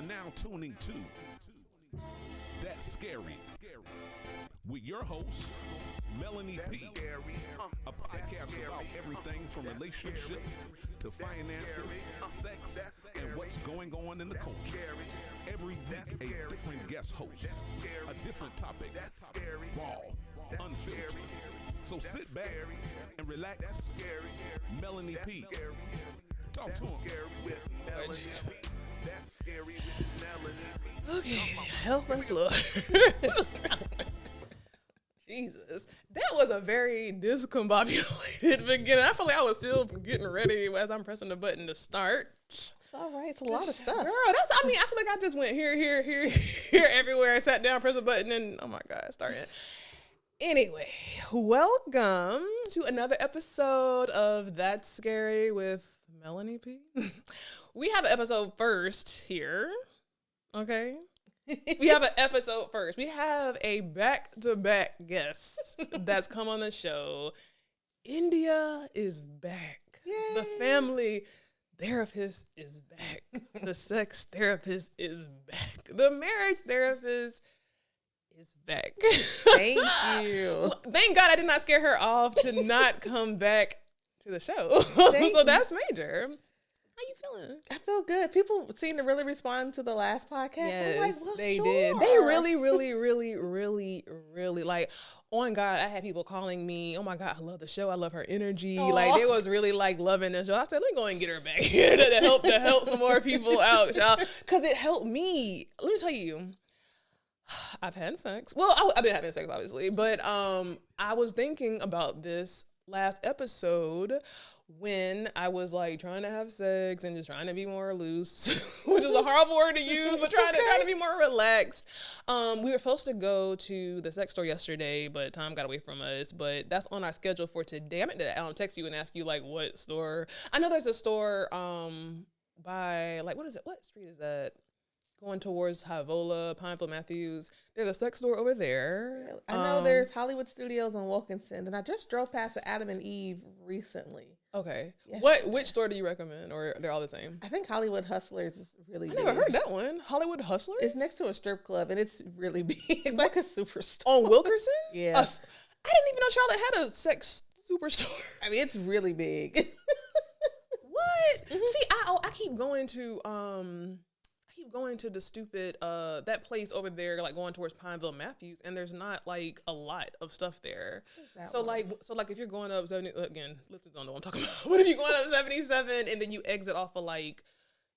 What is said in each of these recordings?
now tuning to That's Scary with your host, Melanie P. A podcast about everything from relationships to finances, sex, and what's going on in the culture. Every week, a different guest host, a different topic, raw, unfiltered. So sit back and relax. Melanie P. Talk to him. Okay, help us, Lord. Jesus, that was a very discombobulated beginning. I feel like I was still getting ready as I'm pressing the button to start. It's all right. It's a lot of stuff. Girl, I feel like I just went here, everywhere. I sat down, pressed a button, and oh my God, started. Anyway, welcome to another episode of That's Scary with Melanie P. We have an episode first here, okay? We have an episode first. We have a back-to-back guest that's come on the show. India is back. Yay. The family therapist is back. The sex therapist is back. The marriage therapist is back. Thank you. Thank God I did not scare her off to not come back to the show. So that's major. How you feeling? I feel good. People seem to really respond to the last podcast. Yes, I'm like, they sure. did. They really like, on God, I had people calling me, oh my God, I love the show. I love her energy. Aww. Like, they was really like loving the show. I said, let me go and get her back here to help some more people out, y'all. Because it helped me. Let me tell you, I've had sex. Well, I've been having sex, obviously. But I was thinking about this last episode when I was like trying to have sex and just trying to be more loose, which is a horrible word to use, but trying to be more relaxed. We were supposed to go to the sex store yesterday, but time got away from us. But that's on our schedule for today. I meant to text you and ask you like what store. I know there's a store by like, what is it? What street is that? Going towards Havola, Pineville, Matthews. There's a sex store over there. I know there's Hollywood Studios on Wilkinson, and I just drove past the Adam and Eve recently. Okay. Yes. Which store do you recommend, or they're all the same? I think Hollywood Hustlers is really big. I never heard that one. Hollywood Hustlers? It's next to a strip club, and it's really big. It's like a superstore. On Wilkerson? Yeah. I didn't even know Charlotte had a sex superstore. I mean, it's really big. What? See, I keep going to the stupid that place over there, like going towards Pineville, Matthews, and there's not like a lot of stuff there. So like if you're going up 70, again, listeners don't know what I'm talking about. What if you're going up 77 and then you exit off of like,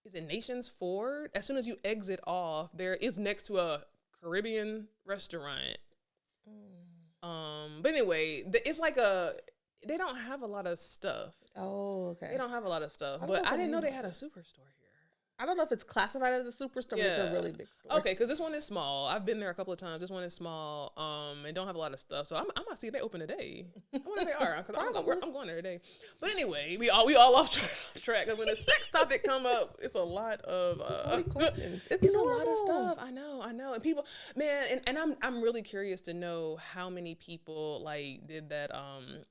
is it Nations Ford? As soon as you exit off, there is next to a Caribbean restaurant. But anyway, it's like they don't have a lot of stuff. Oh, okay. They don't have a lot of stuff, but I didn't know they had a superstore here. I don't know if it's classified as a superstore, but it's a really big store. Okay, because this one is small. I've been there a couple of times. This one is small, and don't have a lot of stuff. So I'm gonna see if they open today. I wonder if they are, because I'm going there today. But anyway, we all off track. Because when the sex topic come up, it's a lot of questions. It's a lot of stuff. I know, and people, man, and I'm really curious to know how many people like did that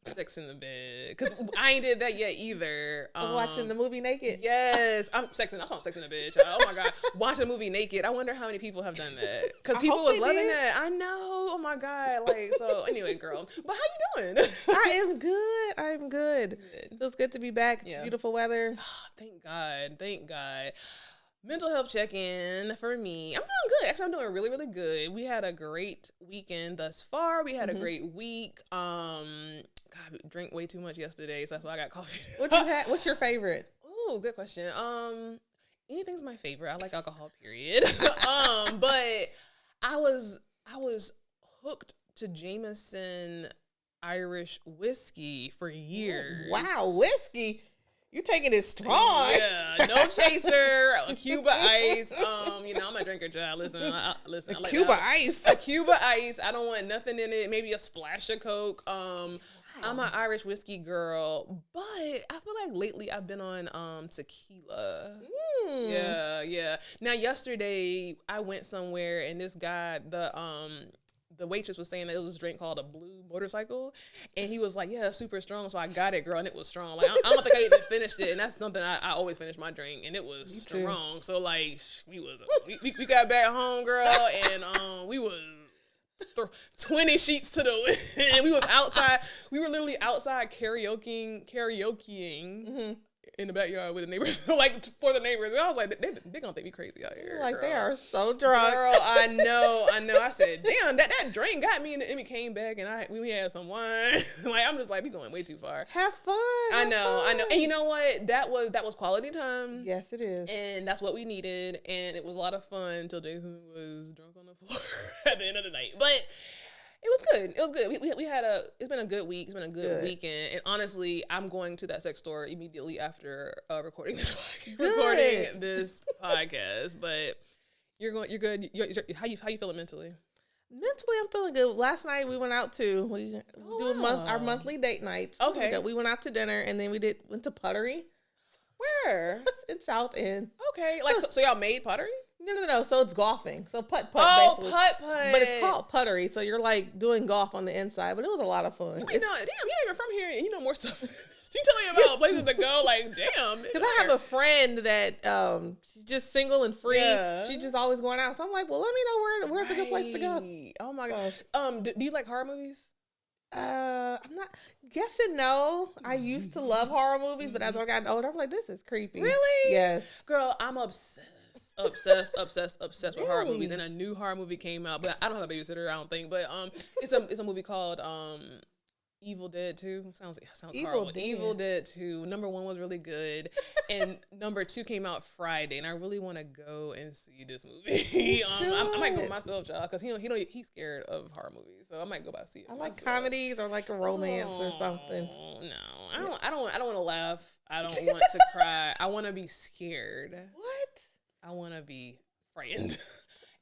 sex in the bed, because I ain't did that yet either. Watching the movie naked. Yes, I'm sex in the bed, child. Oh my God, watch a movie naked. I wonder how many people have done that, because people was loving that. I know. Oh my God. Like, so anyway, girl. But how you doing? I am good. Feels good to be back. It's beautiful weather. Thank God. Mental health check-in for me. I'm doing good. Actually, I'm doing really, really good. We had a great weekend thus far. We had a great week. God, we drank way too much yesterday, so that's why I got coffee. What's your favorite? Oh, good question. Anything's my favorite. I like alcohol, period. But I was hooked to Jameson Irish whiskey for years. Wow, whiskey. You taking it strong. Yeah, no chaser, Cuba Ice. I'm a drinker, child. Listen, I like Cuba Ice. A Cuba Ice. I don't want nothing in it. Maybe a splash of Coke. I'm an Irish whiskey girl, but I feel like lately I've been on tequila. Yeah. Now yesterday I went somewhere and this guy, the the waitress was saying that it was this drink called a blue motorcycle, and he was like, yeah, super strong. So I got it, girl, and it was strong. Like I don't think I even finished it, and that's something I always finish my drink, and it was strong. So like we got back home, girl, and we was 20 sheets to the wind. We was outside. We were literally outside karaokeing in the backyard with the neighbors, like for the neighbors. And I was like, they gonna think me crazy out here. Like, girl. they are so drunk. Girl, I know. I said, damn, that drink got me, and then we came back, and we had some wine. Like, I'm just like, we going way too far. Have fun. I know. And you know what? That was quality time. Yes, it is. And that's what we needed. And it was a lot of fun until Jason was drunk on the floor at the end of the night. But it was good. It was good. We had it's been a good week. It's been a good weekend. And honestly, I'm going to that sex store immediately after recording this podcast. But you're good. How you feeling mentally? Mentally, I'm feeling good. Last night we went out to our monthly date nights. Okay. We went out to dinner, and then we went to Puttery. Where? In South End. Okay. Like so y'all made pottery? No. So it's golfing. So putt. Oh, basically. putt. But it's called Puttery. So you're like doing golf on the inside. But it was a lot of fun. Damn, you're not even from here, and you know more stuff. She telling me about places to go. Like, damn. Because I have a friend that she's just single and free. Yeah. She's just always going out. So I'm like, well, let me know where's a good place to go. Oh my god. Do you like horror movies? I'm not. Yes and no. I used to love horror movies, but as I got older, I'm like, this is creepy. Really? Yes. Girl, I'm obsessed with horror movies. And a new horror movie came out, but I don't have a babysitter, I don't think. But it's a movie called Evil Dead 2. Sounds horrible. Evil Dead 2. Number 1 was really good, and number 2 came out Friday, and I really want to go and see this movie. I might go myself, child, because he's scared of horror movies, so I might go by see it. I like comedies or like a romance or something. No, I don't want to laugh. I don't want to cry. I want to be scared. What? I want to be frightened.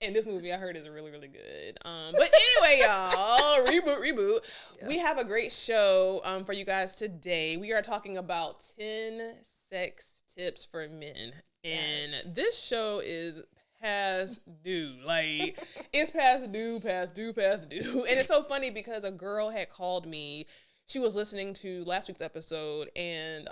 And this movie I heard is really, really good. But anyway, y'all, reboot. Yeah. We have a great show for you guys today. We are talking about 10 sex tips for men. And this show is past due. Like, it's past due. And it's so funny because a girl had called me. She was listening to last week's episode, and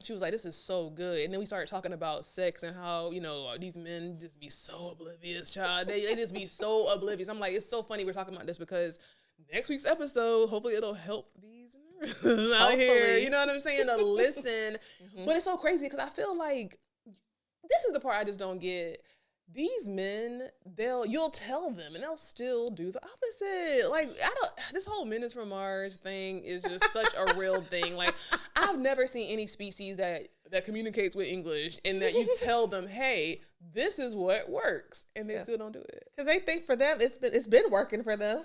she was like, this is so good. And then we started talking about sex and how, these men just be so oblivious, child. They just be so oblivious. I'm like, it's so funny we're talking about this because next week's episode, hopefully it'll help these out here. You know what I'm saying? To listen. But it's so crazy because I feel like this is the part I just don't get. These men, you'll tell them and they'll still do the opposite. Like, this whole men is from Mars thing is just such a real thing. Like, I've never seen any species that communicates with English and that you tell them, hey, this is what works, and they still don't do it. Because they think for them, it's been working for them.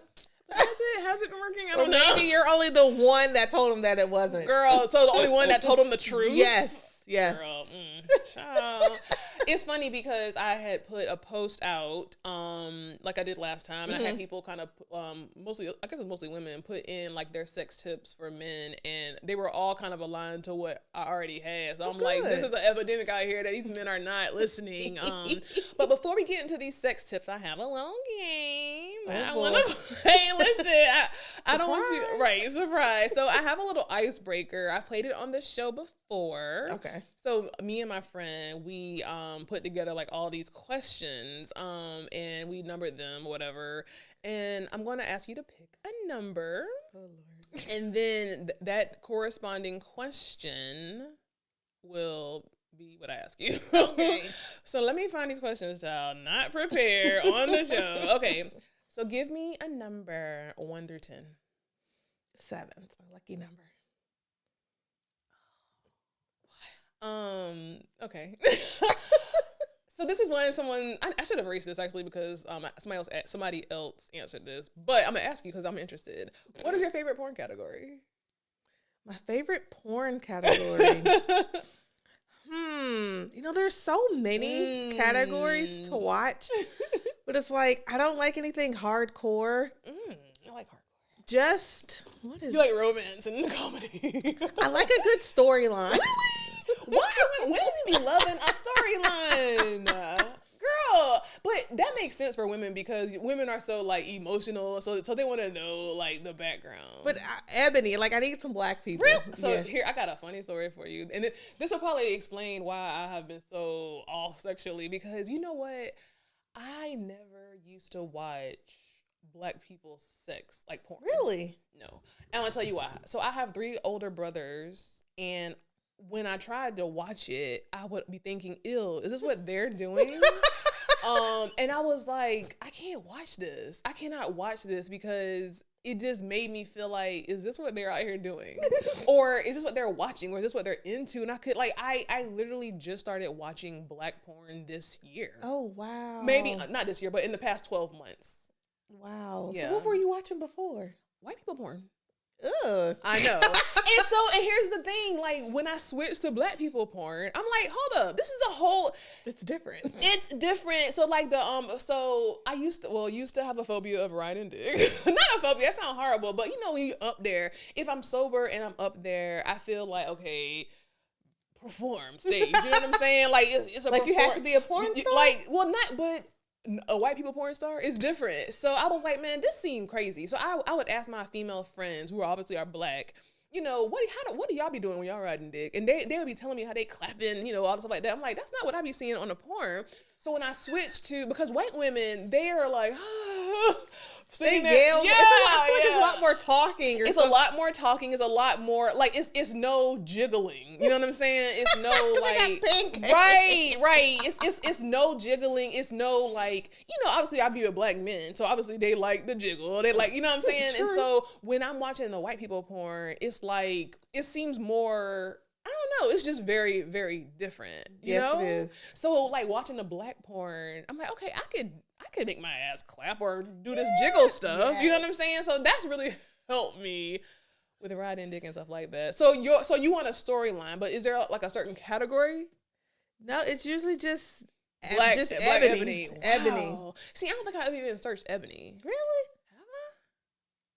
Has it been working? I don't know. Maybe you're only the one that told them that it wasn't. Girl, so the only one that told them the truth? Yes. Girl, child. It's funny because I had put a post out, like I did last time, and I had people kind of, mostly women, put in like their sex tips for men, and they were all kind of aligned to what I already had. So I'm like, this is an epidemic out here that these men are not listening. But before we get into these sex tips, I have a little game. I want to hey, listen, I don't want you, right, surprise. So I have a little icebreaker. I played it on the show before. Okay. So me and my friend, we put together like all these questions, and we numbered them, whatever. And I'm going to ask you to pick a number. Oh, Lord. And then that corresponding question will be what I ask you. Okay. So let me find these questions, child. Not prepared on the show. Okay. So give me a number 1 through 10. 7. It's my lucky number. Okay. So this is when I should have erased this actually because somebody else answered this, but I'm gonna ask you because I'm interested. What is your favorite porn category? My favorite porn category. There's so many categories to watch, but it's like I don't like anything hardcore. I like hardcore. You like romance and comedy? I like a good storyline. Why would women be loving a storyline? Girl, but that makes sense for women because women are so like emotional, so they want to know like the background. But Ebony, like I need some black people. Real? So here, I got a funny story for you, and this will probably explain why I have been so off sexually. Because you know what, I never used to watch black people's sex like porn. Really? No, and I'm gonna tell you why. So I have 3 older brothers, and when I tried to watch it, I would be thinking, "Ew, is this what they're doing?" And I was like, I can't watch this. I cannot watch this because it just made me feel like, is this what they're out here doing? Or is this what they're watching? Or is this what they're into? And I literally just started watching black porn this year. Oh, wow. Maybe not this year, but in the past 12 months. Wow. Yeah. So what were you watching before? White people porn. Ugh. I know. and here's the thing, like when I switched to black people porn, I'm like, hold up, this is a whole, It's different. it's different. So like so I used to have a phobia of riding dick. Not a phobia, that sounds horrible, but you know when you're up there, if I'm sober and I'm up there, I feel like, okay, perform stage. You know what I'm saying? Like it's a like you have to be a porn star? Like, well, not, but a white people porn star is different. So I was like, man, this seemed crazy. So I would ask my female friends who obviously are black, you know, what do y'all be doing when y'all riding dick? And they would be telling me how they clapping, you know, all the stuff like that. I'm like, that's not what I be seeing on the porn. So when I switched to, because white women, they are like, They yell. Yeah, it's a lot more talking. It's a lot more talking. It's a lot more like it's no jiggling. You know what I'm saying? It's no like right. It's no jiggling. It's no like, you know. Obviously, I be with black men, so obviously they like the jiggle. They like, you know what I'm saying. And so when I'm watching the white people porn, it's like it seems more. I don't know. It's just very, very different. You know? It is. So like watching the black porn, I'm like, okay, I could make my ass clap or do this jiggle stuff. You know what I'm saying? So that's really helped me with riding dick and stuff like that. So you want a storyline, but is there like a certain category? No, it's usually just Black ebony. Wow. Ebony. See, I don't think I've even searched ebony. Really?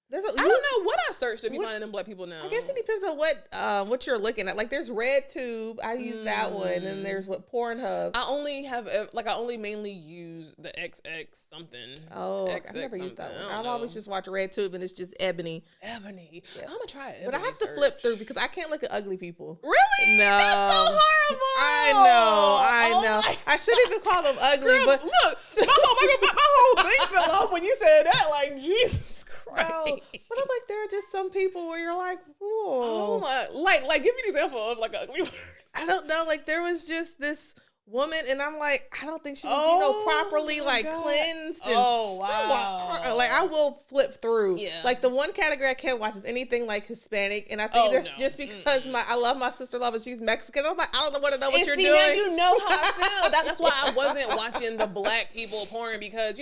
I don't know what I searched to be finding them black people now. I guess it depends on what you're looking at. Like there's RedTube, I use that one, and there's Pornhub. I only mainly use the XX something. Oh, XX I've never used that one. I've know. always just watched RedTube, and it's just ebony. Ebony. Yeah. I'm gonna try it. But I have to flip through because I can't look at ugly people. Really? No. That's so horrible. I know. Oh I shouldn't even call them ugly, girl, but look, my whole thing fell off when you said that. Like, Jesus Christ. no. But I'm like, there are just some people where you're like, Oh whoa. my, like, give me an example of like a ugly person. I don't know. Like there was just this woman, and I'm like, I don't think she was, properly my like God. cleansed. And Oh wow. like I will flip through. Yeah. Like the one category I can't watch is anything like Hispanic, and I think that's just because I love my sister-in-law, but she's Mexican. I'm like, I don't want to know what you're doing. Now you know how I feel. That's why I wasn't watching the black people porn because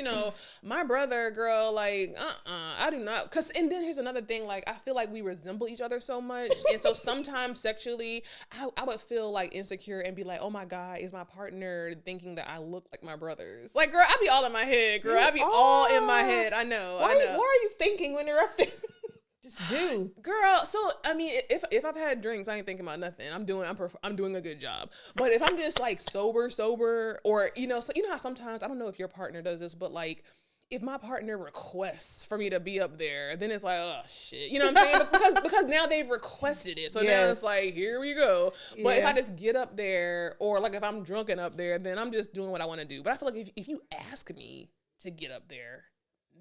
my brother, girl, like I do not. And then here's another thing. Like I feel like we resemble each other so much, and so sometimes sexually, I would feel like insecure and be like, oh my God, is my partner thinking that I look like my brothers? Like, girl, I be all in my head, girl. I be all in my head. I know. What are you thinking when you're up there? Just do, girl. So I mean, if I've had drinks, I ain't thinking about nothing. I'm doing a good job. But if I'm just like sober, or so how sometimes, I don't know if your partner does this, but like if my partner requests for me to be up there, then it's like, oh shit, you know what I'm saying? because now they've requested it, so now it's like, here we go. But if I just get up there, or like if I'm drunken up there, then I'm just doing what I want to do. But I feel like if you ask me to get up there,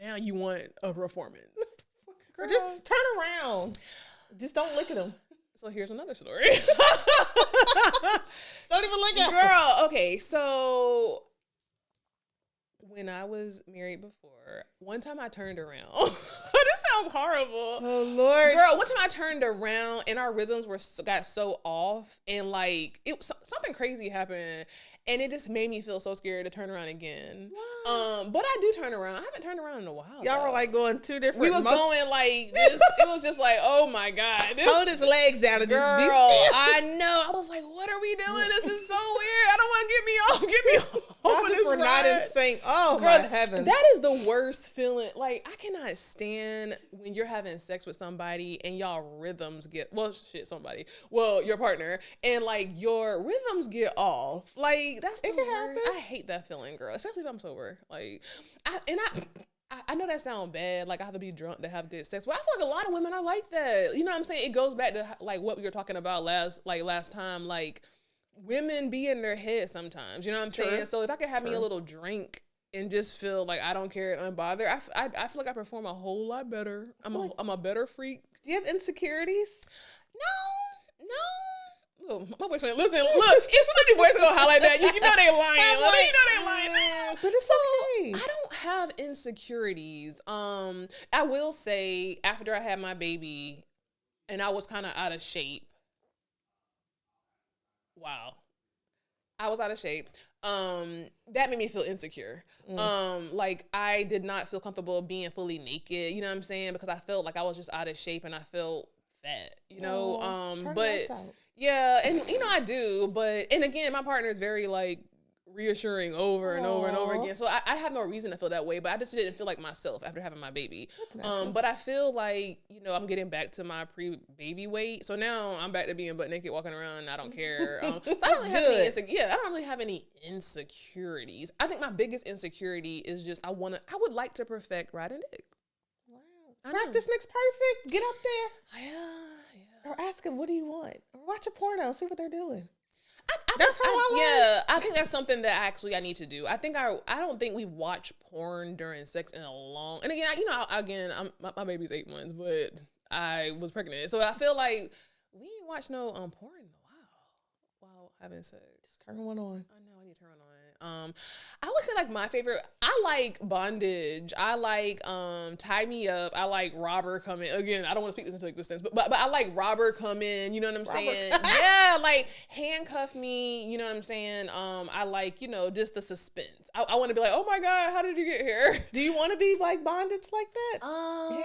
now you want a performance. Girl, just turn around. Just don't look at them. So here's another story. Don't even look at girl. Okay, so when I was married before, one time I turned around. This sounds horrible. Oh Lord, girl. One time I turned around and our rhythms got so off, and like something crazy happened. And it just made me feel so scared to turn around again. Wow. But I do turn around. I haven't turned around in a while. Y'all were like going two different. We was going like this. It was just like, oh my God. Hold his legs down and girl, just be still. I know. I was like, what are we doing? This is so weird. I don't want to get me off. Get me off of this for ride. not in sync. Oh, girl, my heavens. That is the worst feeling. Like, I cannot stand when you're having sex with somebody and y'all rhythms get, your partner, and like your rhythms get off. Like, that's the worst. Happen. I hate that feeling, girl, especially if I'm sober. Like, I know that sounds bad. Like, I have to be drunk to have good sex, but I feel like a lot of women are like that. You know what I'm saying? It goes back to like what we were talking about last time. Like, women be in their head sometimes. You know what I'm saying? So if I could have me a little drink and just feel like I don't care and unbothered, I feel like I perform a whole lot better. I'm a better freak. Do you have insecurities? No. Oh, my voice went, listen, look, if somebody's voice gonna highlight that, you know they lying. Like, you know they lying. But it's okay. I don't have insecurities. I will say, after I had my baby and I was kind of out of shape. Wow. I was out of shape. That made me feel insecure. Like, I did not feel comfortable being fully naked, you know what I'm saying? Because I felt like I was just out of shape and I felt fat, you know? But yeah, and you know, I do, and again, my partner is very like reassuring over and over and over again. So I have no reason to feel that way, but I just didn't feel like myself after having my baby. But I feel like, you know, I'm getting back to my pre-baby weight. So now I'm back to being butt naked, walking around, and I don't care. So I don't really have I don't really have any insecurities. I think my biggest insecurity is just I would like to perfect riding dick. Wow. Practice makes perfect. Get up there. Yeah. Or ask them, what do you want? Or watch a porno, see what they're doing. I think that's something that I need to do. I don't think we watch porn during sex in a long. And again, you know, my baby's 8 months, but I was pregnant, so I feel like we ain't watched no porn in a while having sex. Just turn one on. I know I need to turn one on. I would say like my favorite. I like bondage. I like tie me up. I like robber come in. Again, I don't want to speak this into existence, but I like robber come in. You know what I'm saying? Yeah, like handcuff me. You know what I'm saying? I like, you know, just the suspense. I want to be like, oh my God, how did you get here? Do you want to be like bondage like that?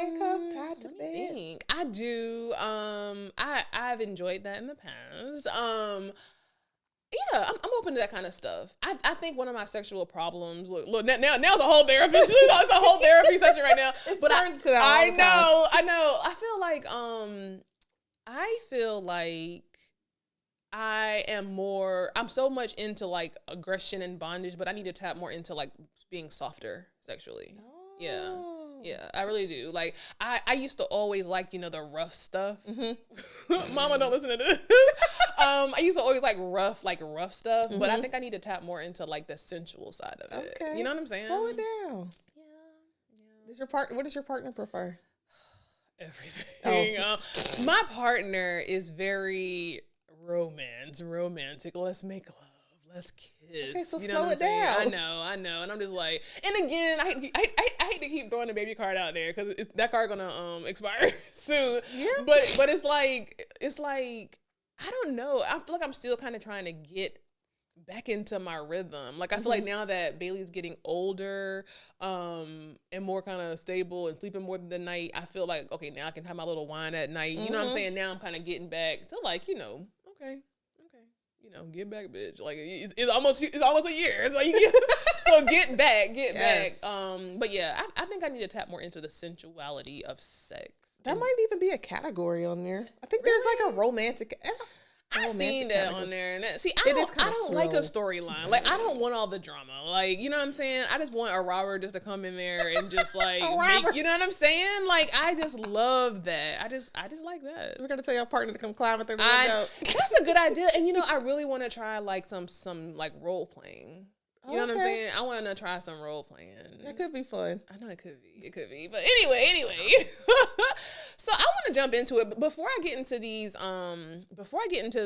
Handcuffed, tied to bed. I do. I've enjoyed that in the past. Yeah, I'm open to that kind of stuff. I think one of my sexual problems. Look, now it's a whole therapy. It's a whole therapy session right now. But I know. I feel like I am more. I'm so much into like aggression and bondage, but I need to tap more into like being softer sexually. Oh. Yeah, I really do. Like I used to always like, you know, the rough stuff. Mm-hmm. Mama, don't listen to this. I used to always like rough stuff, but I think I need to tap more into like the sensual side of it. Okay. You know what I'm saying? Slow it down. Yeah. What does your partner prefer? Everything. My partner is very romantic. Let's make love. Let's kiss. Okay, so you know slow it down. I know. And I'm just like, and again, I hate to keep throwing the baby card out there because that card gonna expire soon. Yeah. But it's like I don't know. I feel like I'm still kind of trying to get back into my rhythm. Like I feel like now that Bailey's getting older, and more kind of stable and sleeping more than the night, I feel like, okay, now I can have my little wine at night. You know what I'm saying? Now I'm kind of getting back to like, you know, okay. You know, get back, bitch. Like it's almost a year. So get back. But yeah, I think I need to tap more into the sensuality of sex. That might even be a category on there. I think there's like a romantic. I've seen that on there. And I don't like a storyline. Like, I don't want all the drama. Like, you know what I'm saying? I just want a robber just to come in there and just like, you know what I'm saying? Like, I just love that. I just like that. We're going to tell your partner to come climb through the window. That's a good idea. And, you know, I really want to try like some like role playing. You know what I'm saying? I want to try some role playing. That could be fun. I know it could be. But anyway. So I want to jump into it. But before I get into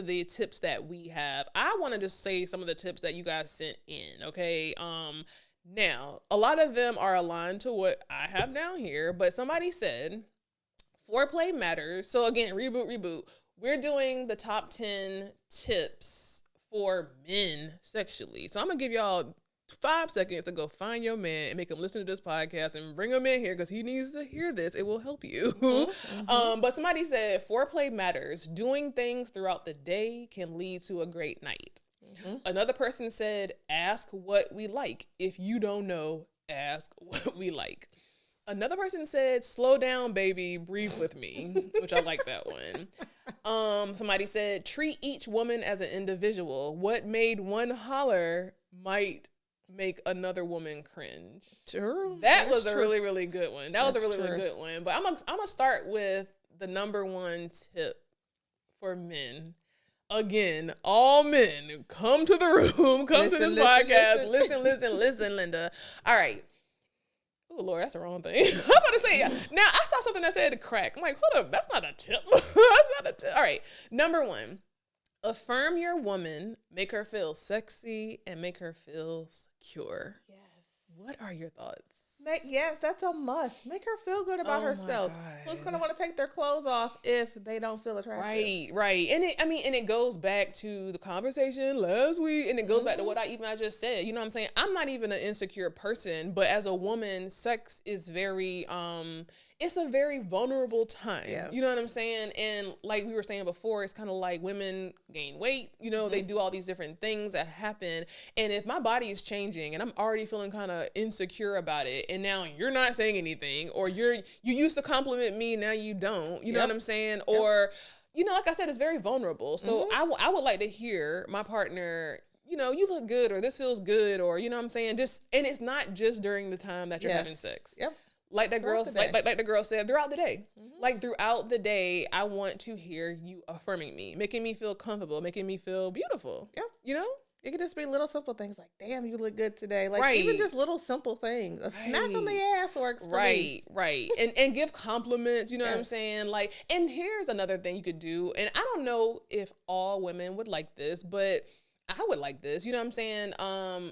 the tips that we have, I want to just say some of the tips that you guys sent in. Okay. Now a lot of them are aligned to what I have down here, but somebody said foreplay matters. So again, reboot. We're doing the top 10 tips for men sexually. So I'm going to give y'all 5 seconds to go find your man and make him listen to this podcast and bring him in here because he needs to hear this. It will help you. But somebody said foreplay matters. Doing things throughout the day can lead to a great night. Another person said, ask what we like. If you don't know, ask what we like. Another person said, slow down, baby, breathe with me, which I like that one. Somebody said, treat each woman as an individual. What made one holler might make another woman cringe. True. That was a really, really good one. That was a really, really good one. But I'm gonna start with the number one tip for men. Again, all men, come to the room, come to this podcast. Listen, Linda. All right. Oh, Lord, that's the wrong thing. I was about to say, now I saw something that said crack. I'm like, hold up, that's not a tip. That's not a tip. All right. Number one, affirm your woman, make her feel sexy, and make her feel secure. Yes. What are your thoughts? Yes, that's a must. Make her feel good about herself. Who's going to want to take their clothes off if they don't feel attractive? Right. And it goes back to the conversation last week, and it goes back to what I just said. You know what I'm saying? I'm not even an insecure person, but as a woman, sex is very, it's a very vulnerable time. Yes. You know what I'm saying? And like we were saying before, it's kind of like women gain weight, they do all these different things that happen. And if my body is changing and I'm already feeling kind of insecure about it, and now you're not saying anything, or you used to compliment me, now you don't, you know what I'm saying? Or, like I said, it's very vulnerable. So I would like to hear my partner, you look good, or this feels good, or, you know what I'm saying? And it's not just during the time that you're having sex. Yep. Like that girl, like the girl said, throughout the day. Like throughout the day, I want to hear you affirming me, making me feel comfortable, making me feel beautiful. Yep. It could just be little simple things like, damn, you look good today. Like even just little simple things. A smack on the ass works for me. Right. And give compliments, you know what I'm saying? Like, and here's another thing you could do. And I don't know if all women would like this, but I would like this, you know what I'm saying?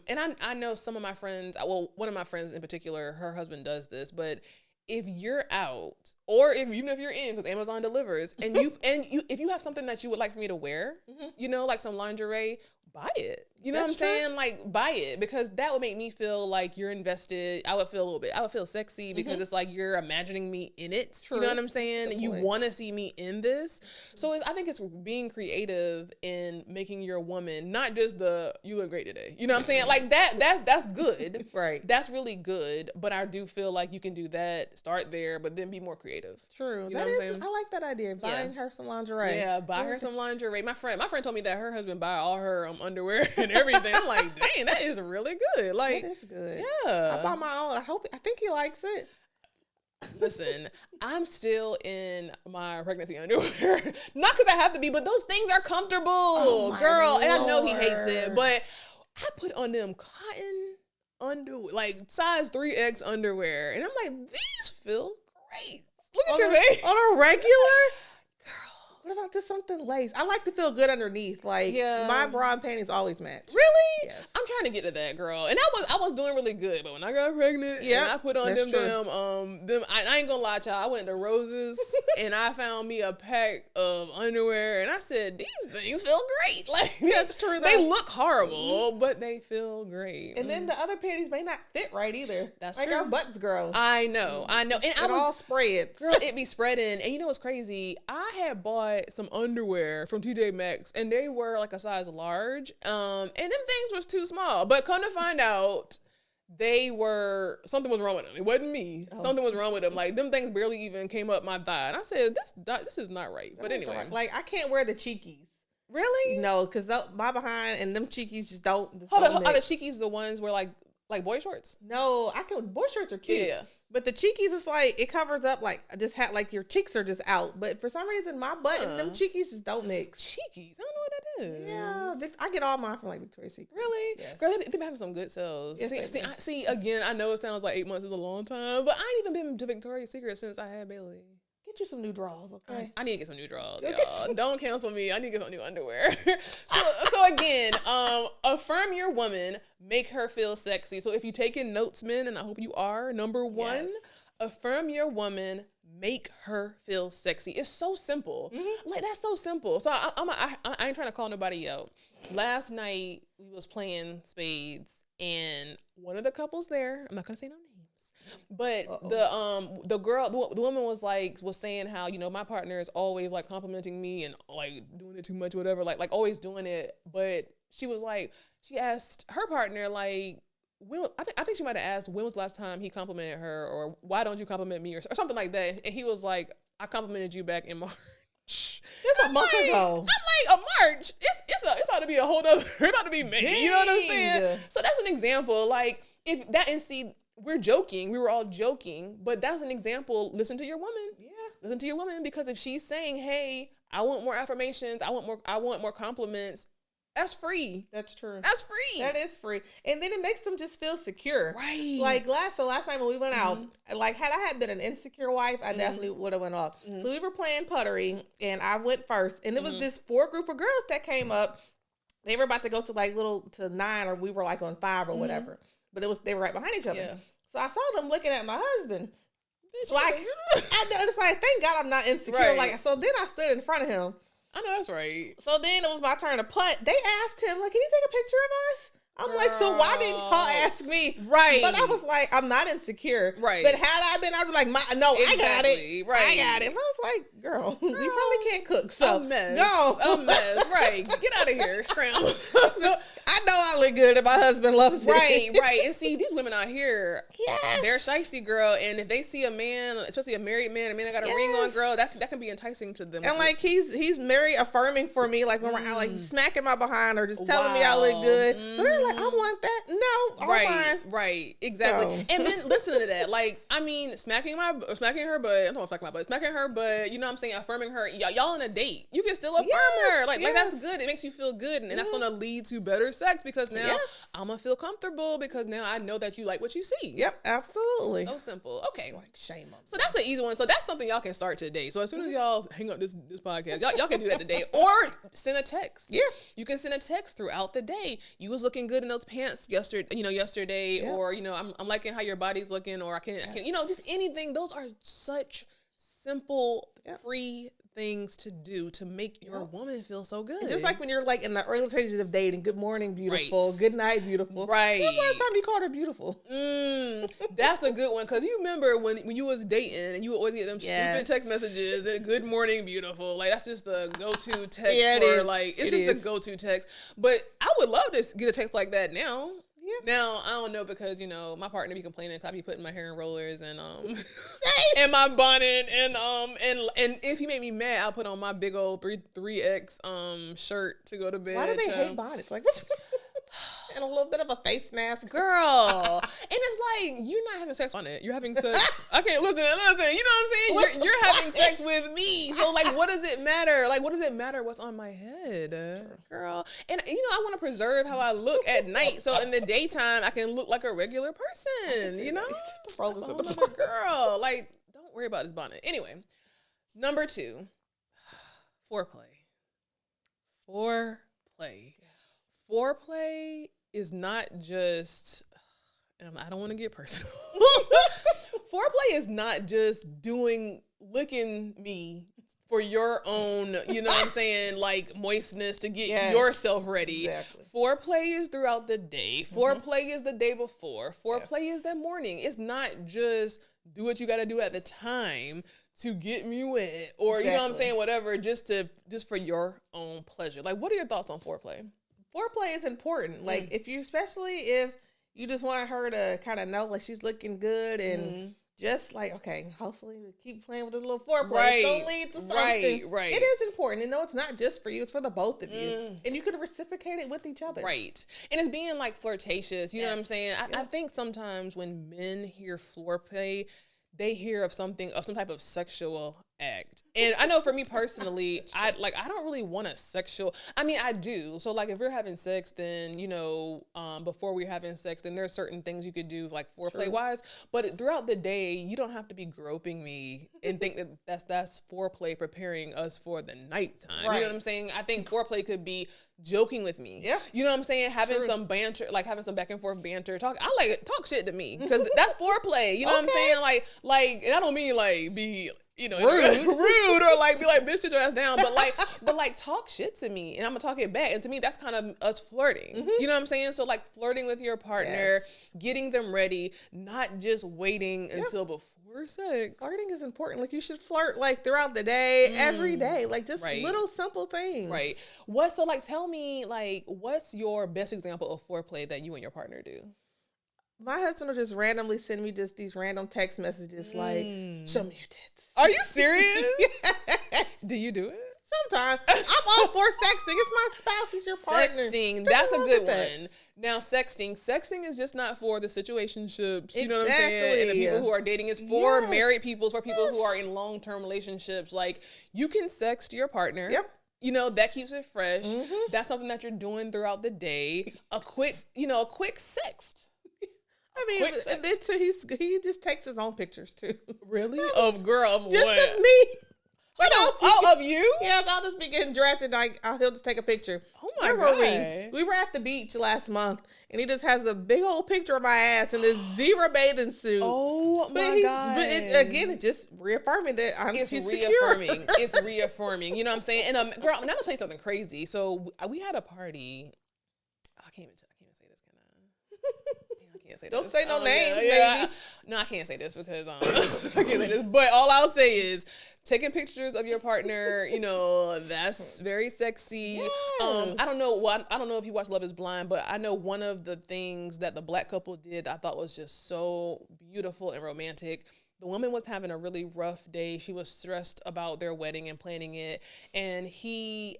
And I know some of my friends, one of my friends in particular, her husband does this, but if you're out, or even if you're in, because Amazon delivers, and if you have something that you would like for me to wear, like some lingerie, buy it. You know what I'm saying? Like, buy it, because that would make me feel like you're invested. I would feel sexy, because it's like you're imagining me in it. True. You know what I'm saying? You want to see me in this. So I think it's being creative in making your woman, not just you look great today. You know what I'm saying? Like that's good. Right. That's really good. But I do feel like you can do that, start there, but then be more creative. True. You know what I'm saying? I like that idea. Buying her some lingerie. Yeah, buy her some lingerie. My friend told me that her husband buy all her underwear and everything. I'm like, dang, that is really good. Like, that is good. Yeah. I bought my own. I think he likes it. Listen, I'm still in my pregnancy underwear. Not because I have to be, but those things are comfortable, girl. Lord. And I know he hates it, but I put on them cotton underwear, like size 3X underwear. And I'm like, these feel great. Look at your face. On a regular? What about just something lace? I like to feel good underneath. Like, my bra and panties always match. Really? Yes. I'm trying to get to that, girl. And I was doing really good, but when I got pregnant, and I put on I ain't gonna lie, child. I went to Rose's and I found me a pack of underwear, and I said, these things feel great. Like, that's true. They look horrible, but they feel great. And then the other panties may not fit right either. That's like true. Our butts grow. I know. And I was all spread. Girl, it be spreading. And you know what's crazy? I had bought some underwear from TJ Maxx, and they were like a size large, and them things was too small, but come to find out something was wrong with them. It wasn't me. Something was wrong with them. Like, them things barely even came up my thigh, and I said, this is not right. But anyway, like, I can't wear the cheekies. Really? No, because my behind and them cheekies just don't. Hold on, are the cheekies the ones where like boy shorts? No, boy shorts are cute. Yeah. But the cheekies, it's like, it covers up, like, just like your cheeks are just out. But for some reason, my butt and them cheekies just don't mix. Cheekies? I don't know what that is. Yeah. I get all mine from, like, Victoria's Secret. Really? Yes. Girl, they've been having some good sales. Yes, see, again, I know it sounds like 8 months is a long time, but I ain't even been to Victoria's Secret since I had Bailey. Get you some new drawers, okay? I need to get some new drawers, y'all. Don't cancel me. I need to get some new underwear. so again, affirm your woman, make her feel sexy. So if you're taking notes, men, and I hope you are, number one, affirm your woman, make her feel sexy. It's so simple. Like, that's so simple. So I ain't trying to call nobody out. Last night we was playing spades, and one of the couples there, I'm not gonna say no names, but the woman was saying how, my partner is always like complimenting me and like doing it too much, whatever, like always doing it, but she was like, she asked her partner, like, I think she might have asked, when was the last time he complimented her, or why don't you compliment me, or something like that. And he was like, I complimented you back in March. It's a month ago. I'm like, a March? It's about to be a whole nother, it's about to be May. You know what I'm saying? So that's an example. Like, if that, and see, we're joking. We were all joking, but that's an example. Listen to your woman. Yeah. Listen to your woman, because if she's saying, hey, I want more affirmations, I want more compliments, that's free. That's true. That's free. That is free. And then it makes them just feel secure. Right. Like last time when we went out, like had I had been an insecure wife, I definitely would have went off. So we were playing pottery and I went first. And it was this 4 group of girls that came up. They were about to go to like to 9, or we were like on 5 or whatever. But they were right behind each other. Yeah. So I saw them looking at my husband. Like, it's like, thank God I'm not insecure. Right. Like, so then I stood in front of him. I know that's right. So then it was my turn to putt. They asked him, like, can you take a picture of us? I'm like, so why didn't y'all ask me? Right. But I was like, I'm not insecure. Right. But had I been, I'd be like, no, exactly. I got it. Right. I got it. And I was like, girl, you probably can't cook. So a mess. Go. A mess. Right. Get out of here. Scramble. I know I look good and my husband loves it. Right. And see, these women out here, they're shiesty, girl. And if they see a man, especially a married man, that got a ring on, girl, that can be enticing to them. And like he's very affirming for me. Like when we're out, like smacking my behind or just telling me I look good. So they're like, I want that. No, right, exactly. So. And then listen to that. Like, I mean, smacking her butt. I'm talking smacking my butt. Smacking her butt. You know what I'm saying? Affirming her. Y'all on a date. You can still affirm her. Like that's good. It makes you feel good, and that's gonna lead to better sex, because now I'm gonna feel comfortable, because now I know that you like what you see. Yep, absolutely. So simple. Okay, it's like shame on me. So that's an easy one. So that's something y'all can start today. So as soon as y'all hang up this podcast, y'all can do that today, or send a text. Yeah, you can send a text throughout the day. You was looking good in those pants yesterday, or I'm liking how your body's looking, or I can't, just anything. Those are such simple, free things to do to make your woman feel so good. And just like when you're like in the early stages of dating, good morning, beautiful, good night, beautiful. Right. When's the last time you called her beautiful? That's a good one, because you remember when you was dating and you would always get them stupid text messages and good morning, beautiful. Like that's just the go-to text it's just the go-to text. But I would love to get a text like that now. Now I don't know, because my partner be complaining if I be putting my hair in rollers and and my bonnet and if he made me mad, I'll put on my big old 3X shirt to go to bed. Why do they hate bonnets? Like what's and a little bit of a face mask, girl. And it's like, you're not having sex on it. You're having sex. I can't listen. You know what I'm saying? You're having sex with me. So like, what does it matter? Like, what does it matter what's on my head, girl? And I want to preserve how I look at night, so in the daytime I can look like a regular person. Girl. Like, don't worry about this bonnet. Anyway, number 2, foreplay. Foreplay is not just, and I don't want to get personal. Foreplay is not just licking me for your own, like moistness to get yourself ready. Exactly. Foreplay is throughout the day. Foreplay is the day before. Foreplay is the morning. It's not just do what you got to do at the time to get me wet, or you know what I'm saying, whatever, just for your own pleasure. Like, what are your thoughts on foreplay? Foreplay is important. Like, especially if you just want her to kind of know, like, she's looking good and just like, okay, hopefully we keep playing with a little foreplay. Right. Don't lead to something. Right. It is important. And no, it's not just for you. It's for the both of you. And you can reciprocate it with each other. Right. And it's being like flirtatious. You know what I'm saying? I think sometimes when men hear foreplay, they hear of some type of sexual act. And I know for me personally, I don't really want a sexual, I do. So like if we're having sex, then, before we're having sex, then there's certain things you could do like foreplay wise, but throughout the day, you don't have to be groping me and think that that's foreplay preparing us for the nighttime. Right. You know what I'm saying? I think foreplay could be joking with me. Yeah. You know what I'm saying? Having some banter, like having some back and forth banter. Talk shit to me, because that's foreplay. You know what I'm saying? Like, and I don't mean like be rude or like be like, bitch, sit your ass down. But like talk shit to me and I'm gonna talk it back. And to me, that's kind of us flirting. You know what I'm saying? So like flirting with your partner, getting them ready, not just waiting until before sex. Flirting is important. Like you should flirt like throughout the day, every day. Like just little simple things. Right. So like tell me like what's your best example of foreplay that you and your partner do? My husband will just randomly send me just these random text messages like, show me your tits. Are you serious? Yes. Do you do it? Sometimes. I'm all for sexting. It's my spouse. It's your partner. Sexting. That's a good one. Now, sexting is just not for the situationships. You know what I'm saying? And the people who are dating. Is for married people. It's for people who are in long-term relationships. Like, you can sext your partner. Yep. You know, that keeps it fresh. That's something that you're doing throughout the day. A quick sext. I mean, and then too, he just takes his own pictures too. Really? Of what? Just of me. Of you? Yes, I'll just be getting dressed and he'll just take a picture. Oh my God. We were at the beach last month and he just has a big old picture of my ass in this zebra bathing suit. Oh my God. But it's just reaffirming that he's secure. It's reaffirming. You know what I'm saying? And girl, now I'm gonna tell you something crazy. So we had a party. I can't even say this, can I? Don't say no names, baby. No, I can't say this because I can't say this. But all I'll say is taking pictures of your partner. You know, that's very sexy. Yes. I don't know. Well, I don't know if you watch Love Is Blind, but I know one of the things that the black couple did I thought was just so beautiful and romantic. The woman was having a really rough day. She was stressed about their wedding and planning it. And he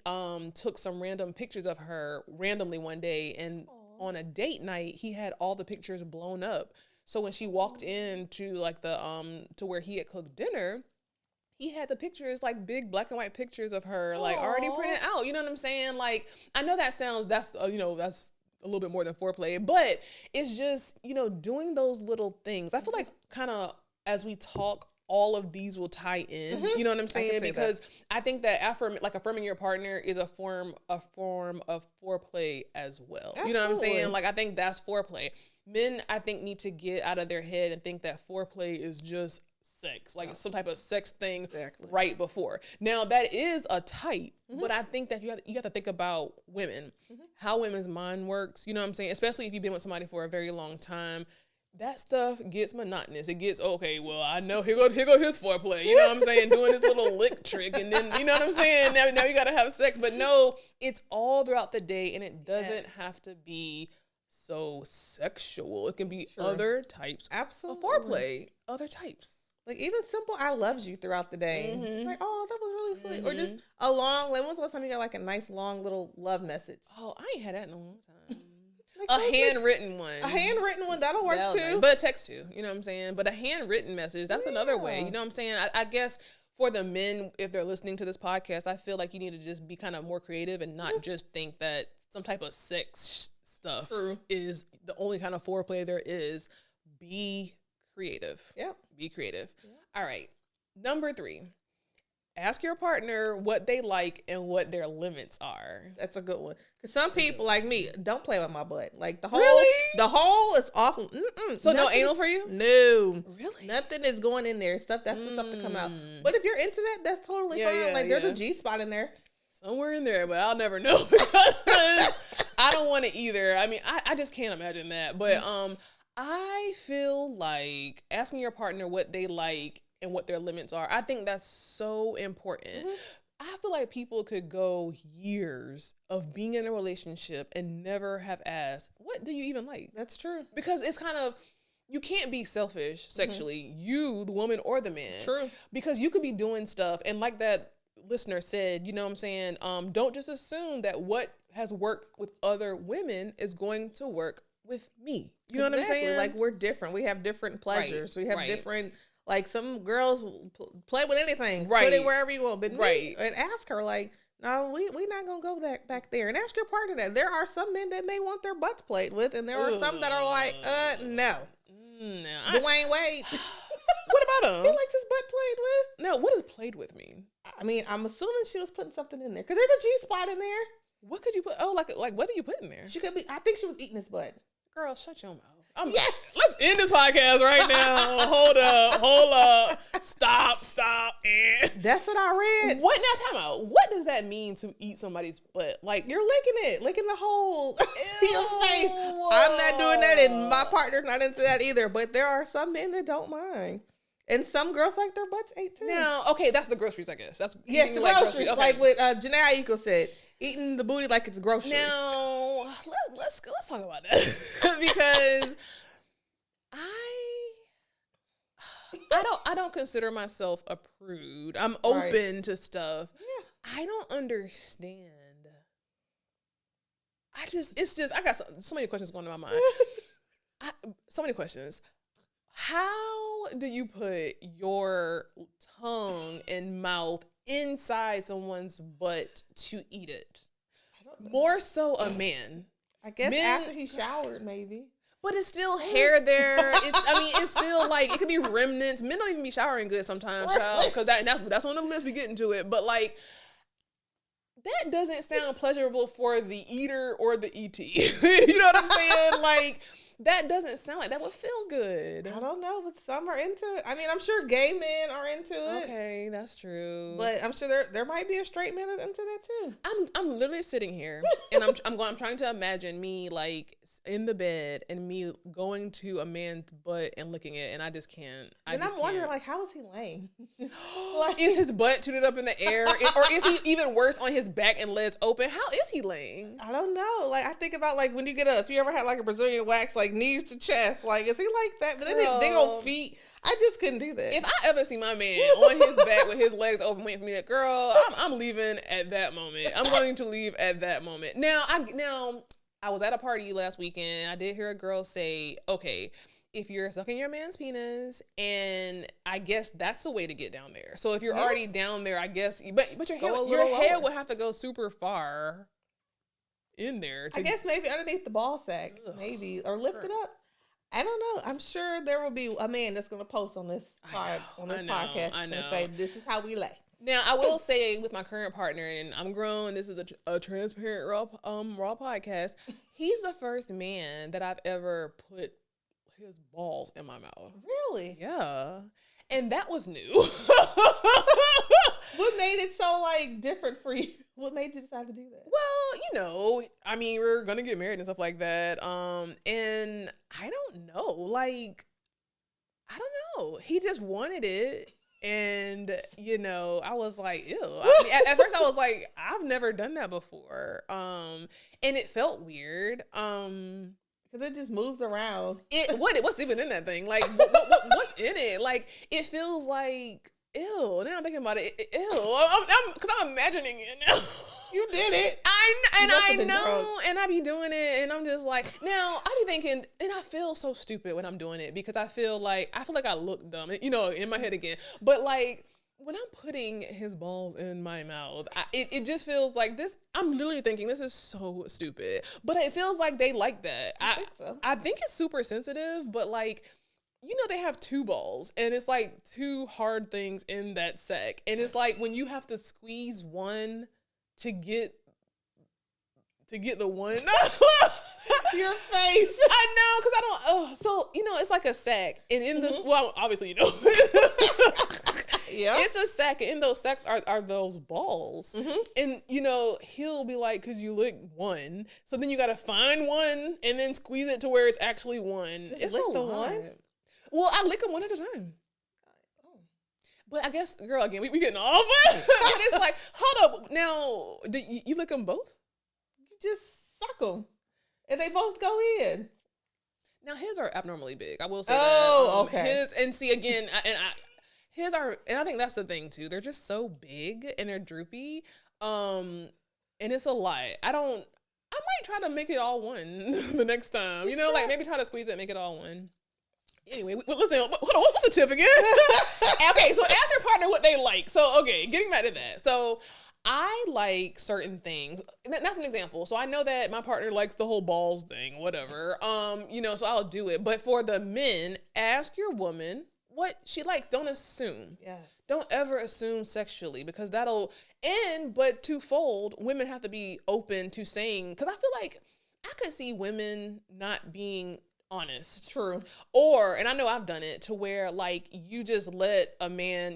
took some random pictures of her randomly one day. And on a date night, he had all the pictures blown up. So when she walked into like the to where he had cooked dinner, he had the pictures, like big black and white pictures of her, like already printed out. You know what I'm saying? Like, I know that's a little bit more than foreplay, but it's just, doing those little things. I feel like kind of as we talk, all of these will tie in. You know what I'm saying? Because I think that affirming your partner is a form of foreplay as well. Absolutely. You know what I'm saying? Like, I think that's foreplay. Men, I think, need to get out of their head and think that foreplay is just sex, like some type of sex thing right before. Now, that is a type, but I think that you have to think about women, how women's mind works. You know what I'm saying? Especially if you've been with somebody for a very long time. That stuff gets monotonous. It gets, okay, well, I know, here go his foreplay. You know what I'm saying? Doing this little lick trick. And then, you know what I'm saying? Now you got to have sex. But no, it's all throughout the day. And it doesn't have to be so sexual. It can be other types of foreplay. Other types. Like even simple I loves you throughout the day. Like, oh, that was really sweet. Or just a long, like, when's the last time you got like a nice long little love message? Oh, I ain't had that in a long time. Like a handwritten one. A handwritten one, that'll work too. But a text too, you know what I'm saying? But a handwritten message, that's another way. You know what I'm saying? I guess for the men, if they're listening to this podcast, I feel like you need to just be kind of more creative and not just think that some type of sex stuff is the only kind of foreplay there is. Be creative. Yep. Be creative. Yep. All right. Number 3. Ask your partner what they like and what their limits are. That's a good one. Because some people like me don't play with my butt. Like the hole is awful. So no anal for you? No. Really? Nothing is going in there. That's for stuff to come out. But if you're into that, that's totally fine. Like there's a G spot in there. Somewhere in there, but I'll never know. I don't want it either. I mean, I just can't imagine that. But I feel like asking your partner what they like and what their limits are, I think that's so important. I feel like people could go years of being in a relationship and never have asked, what do you even like? That's true. Because it's kind of, you can't be selfish sexually, you, the woman or the man. True. Because you could be doing stuff, and like that listener said, you know what I'm saying, don't just assume that what has worked with other women is going to work with me. You know what I'm saying? Like we're different. We have different pleasures. We have different... Like some girls play with anything, put it wherever you want, but and ask her like, no, we not gonna go back there, and ask your partner that. There are some men that may want their butts played with, and there are some that are like, no. Dwayne Wade. What about him? He likes his butt played with. No, what does played with mean? I mean, I'm assuming she was putting something in there because there's a G spot in there. What could you put? Oh, like what do you put in there? She could be. I think she was eating his butt. Girl, shut your mouth. Yes. Let's end this podcast right now. Hold up. Stop. That's what I read. What now? Time out. What does that mean to eat somebody's butt? Like you're licking the whole your face. I'm not doing that, and my partner's not into that either. But there are some men that don't mind, and some girls like their butts ate too. Now, okay, that's the groceries, I guess. That's the like groceries. Okay. Like what Janae Eiko said, eating the booty like it's groceries. Now, let's talk about that because I don't consider myself a prude. I'm open to stuff. Yeah. I don't understand. I got so many questions going in my mind. So many questions. How do you put your tongue and mouth inside someone's butt to eat it? I don't know. More so a man. I guess after he showered, maybe. But it's still hair there. It's still like, it could be remnants. Men don't even be showering good sometimes, child, because that's on the list. We get into it. But like, that doesn't sound pleasurable for the eater or the ET. You know what I'm saying? Like, that doesn't sound like that would feel good. I don't know, but some are into it. I mean, I'm sure gay men are into it. Okay, that's true. But I'm sure there might be a straight man that's into that too. I'm literally sitting here and I'm trying to imagine me like in the bed and me going to a man's butt and licking it, and I just can't. And I'm wondering, like, how is he laying? Like, is his butt tooted up in the air, or is he even worse on his back and legs open? How is he laying? I don't know. Like, I think about like when you if you ever had like a Brazilian wax, like knees to chest, like is he like that? But then his big old feet, I just couldn't do that. If I ever see my man on his back with his legs open waiting for me, girl, I'm leaving at that moment. I'm going to leave at that moment. Now I was at a party last weekend. I did hear a girl say, okay, if you're sucking your man's penis, and I guess that's a way to get down there. So if you're already down there, I guess, but your hair would have to go super far in there. I guess maybe underneath the ball sack, maybe, or lift it up. I don't know. I'm sure there will be a man that's going to post on this podcast and say, this is how we lay. Now, I will say with my current partner, and I'm grown, this is a transparent raw podcast. He's the first man that I've ever put his balls in my mouth. Really? Yeah. And that was new. What made it so like different for you? What made you decide to do that? Well, we're gonna get married and stuff like that. And I don't know. Like, I don't know. He just wanted it. And, I was like, ew. At first I was like, I've never done that before. And it felt weird. Because it just moves around. What's even in that thing? Like, what's in it? Like, it feels like, ew. Now I'm thinking about it. Ew. Because I'm imagining it now. You did it. I know, and I be doing it, and I'm just like, now I be thinking, and I feel so stupid when I'm doing it because I feel like I look dumb, in my head again. But like when I'm putting his balls in my mouth, it just feels like this. I'm literally thinking this is so stupid, but it feels like they like that. I think so. I think it's super sensitive, but like. They have two balls, and it's like two hard things in that sack, and it's like when you have to squeeze one to get the one. Your face. I know, because I don't. Oh, so it's like a sack, and in this, well, obviously Yeah, it's a sack, and in those sacks are those balls, and he'll be like, "Could you lick one?" So then you got to find one and then squeeze it to where it's actually one. Just lick the one. Well, I lick them one at a time. But I guess, girl, again, we getting off. But it's like, hold up. Now, you lick them both? You just suck them. And they both go in. Now, his are abnormally big. I will say that. Okay. And see, again, his are, and I think that's the thing, too. They're just so big and they're droopy. And it's a lot. I might try to make it all one the next time. Like maybe try to squeeze it and make it all one. Anyway, listen, hold on, what's the tip again? Okay, so ask your partner what they like. So, okay, getting back to that. So, I like certain things. That's an example. So, I know that my partner likes the whole balls thing, whatever. So I'll do it. But for the men, ask your woman what she likes. Don't assume. Yes. Don't ever assume sexually because but twofold, women have to be open to saying, because I feel like I could see women not being honest. True. Or, and I know I've done it to where like you just let a man,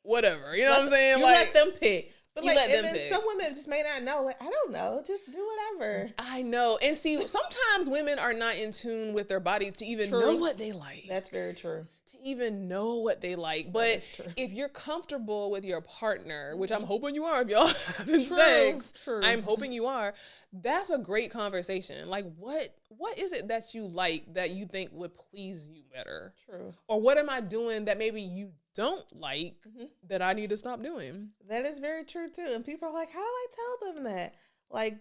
whatever. You know what I'm saying? You like, let them pick. But you like, let them and then pick. some women just may not know. Like, I don't know. Just do whatever. I know. And see, sometimes women are not in tune with their bodies to even know what they like. That's very true. To even know what they like. But if you're comfortable with your partner, which I'm hoping you are if y'all having sex, I'm hoping you are, that's a great conversation. Like, what is it that you like that you think would please you better? True. Or what am I doing that maybe you don't like that I need to stop doing? That is very true too. And people are like, how do I tell them that? Like,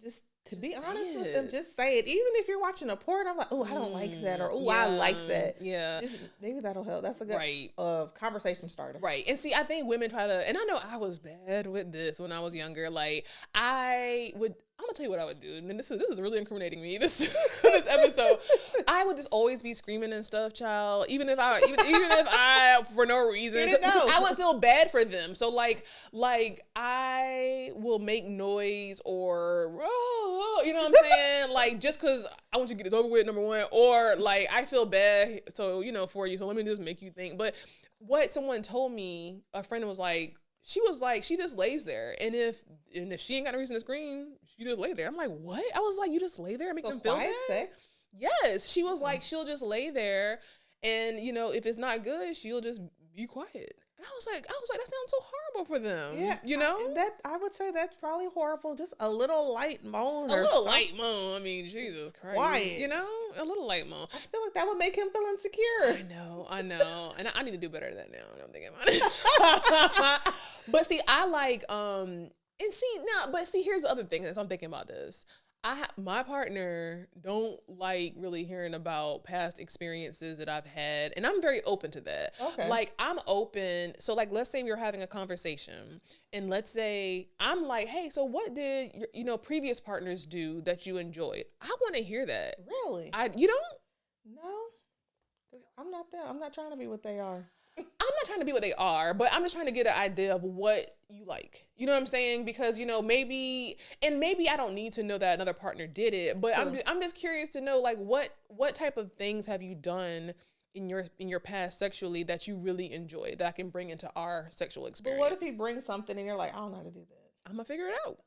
just be honest with them, just say it. Even if you're watching a porn, I'm like, oh, I don't like that, or oh, I like that. Yeah, maybe that'll help. That's a good conversation starter. Right. And see, I think women try to, and I know I was bad with this when I was younger. Like, I'm gonna tell you what I would do, and this is really incriminating me. This episode, I would just always be screaming and stuff, child. Even if I for no reason, I would feel bad for them. So like I will make noise or you know what I'm saying, like just because I want you to get this over with, number one, or like I feel bad, so for you. So let me just make you think. But what someone told me, a friend was like, she just lays there, and if she ain't got no reason to scream, she just lay there. I'm like, what? I was like, you just lay there and make them feel bad? Sex? Yes. She was like, she'll just lay there, and if it's not good, she'll just be quiet. And I was like, that sounds so horrible for them. Yeah, I would say that's probably horrible. Just a little light moan. Light moan. I mean, Jesus Christ. Quiet. A little light moan. I feel like that would make him feel insecure. I know. And I need to do better than that now. I'm thinking about it. But see, I like, here's the other thing as I'm thinking about this. My partner don't like really hearing about past experiences that I've had, and I'm very open to that. Okay. Like, I'm open. So like, let's say we were having a conversation, and let's say I'm like, hey, so what did your previous partners do that you enjoyed? I want to hear that. Really? You don't? No, I'm not there. I'm not trying to be what they are. I'm not trying to be what they are, but I'm just trying to get an idea of what you like. You know what I'm saying? Because, maybe I don't need to know that another partner did it, but I'm just curious to know, like, what type of things have you done in your past sexually that you really enjoy that I can bring into our sexual experience? But what if he brings something and you're like, I don't know how to do that? I'm gonna figure it out.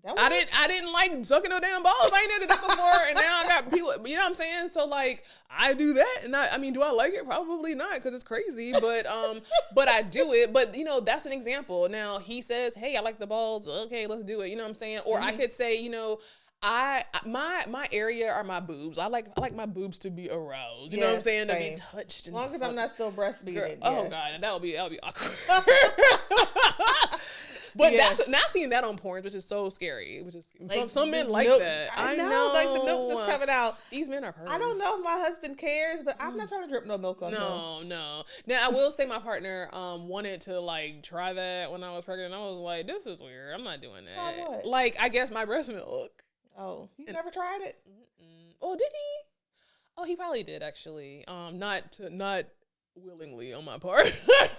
I didn't like sucking no damn balls. I ain't never did that before, and now I got people. You know what I'm saying? So like, I do that, and I mean, do I like it? Probably not, because it's crazy. But I do it. But that's an example. Now he says, "Hey, I like the balls. Okay, let's do it." You know what I'm saying? Or I could say, my area are my boobs. I like my boobs to be aroused. You know what I'm saying? Same. To be touched. As long as I'm not still breastfeeding. Oh God, that would be awkward. But I've seen that on porn, which is so scary. Which is like, some men like that. I know, like the milk just coming out. These men are pervs. I don't know if my husband cares, but I'm not trying to drip no milk on him. No. Now I will say my partner wanted to like try that when I was pregnant. I was like, this is weird. I'm not doing that. Try what? Like, I guess my breast milk. Oh, he's never tried it? Oh, did he? Oh, he probably did actually. Not willingly on my part,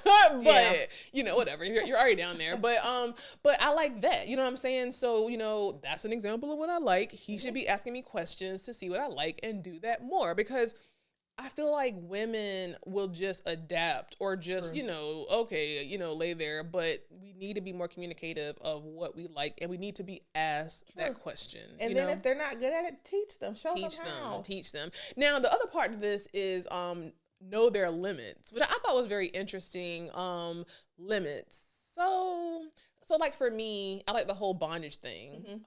but whatever. You're already down there. But I like that. You know what I'm saying? So that's an example of what I like. He should be asking me questions to see what I like and do that more, because I feel like women will just adapt or just, lay there, but we need to be more communicative of what we like, and we need to be asked that question. And then if they're not good at it, teach them. Teach them. Now, the other part of this is know their limits, which I thought was very interesting. Limits. So like for me, I like the whole bondage thing.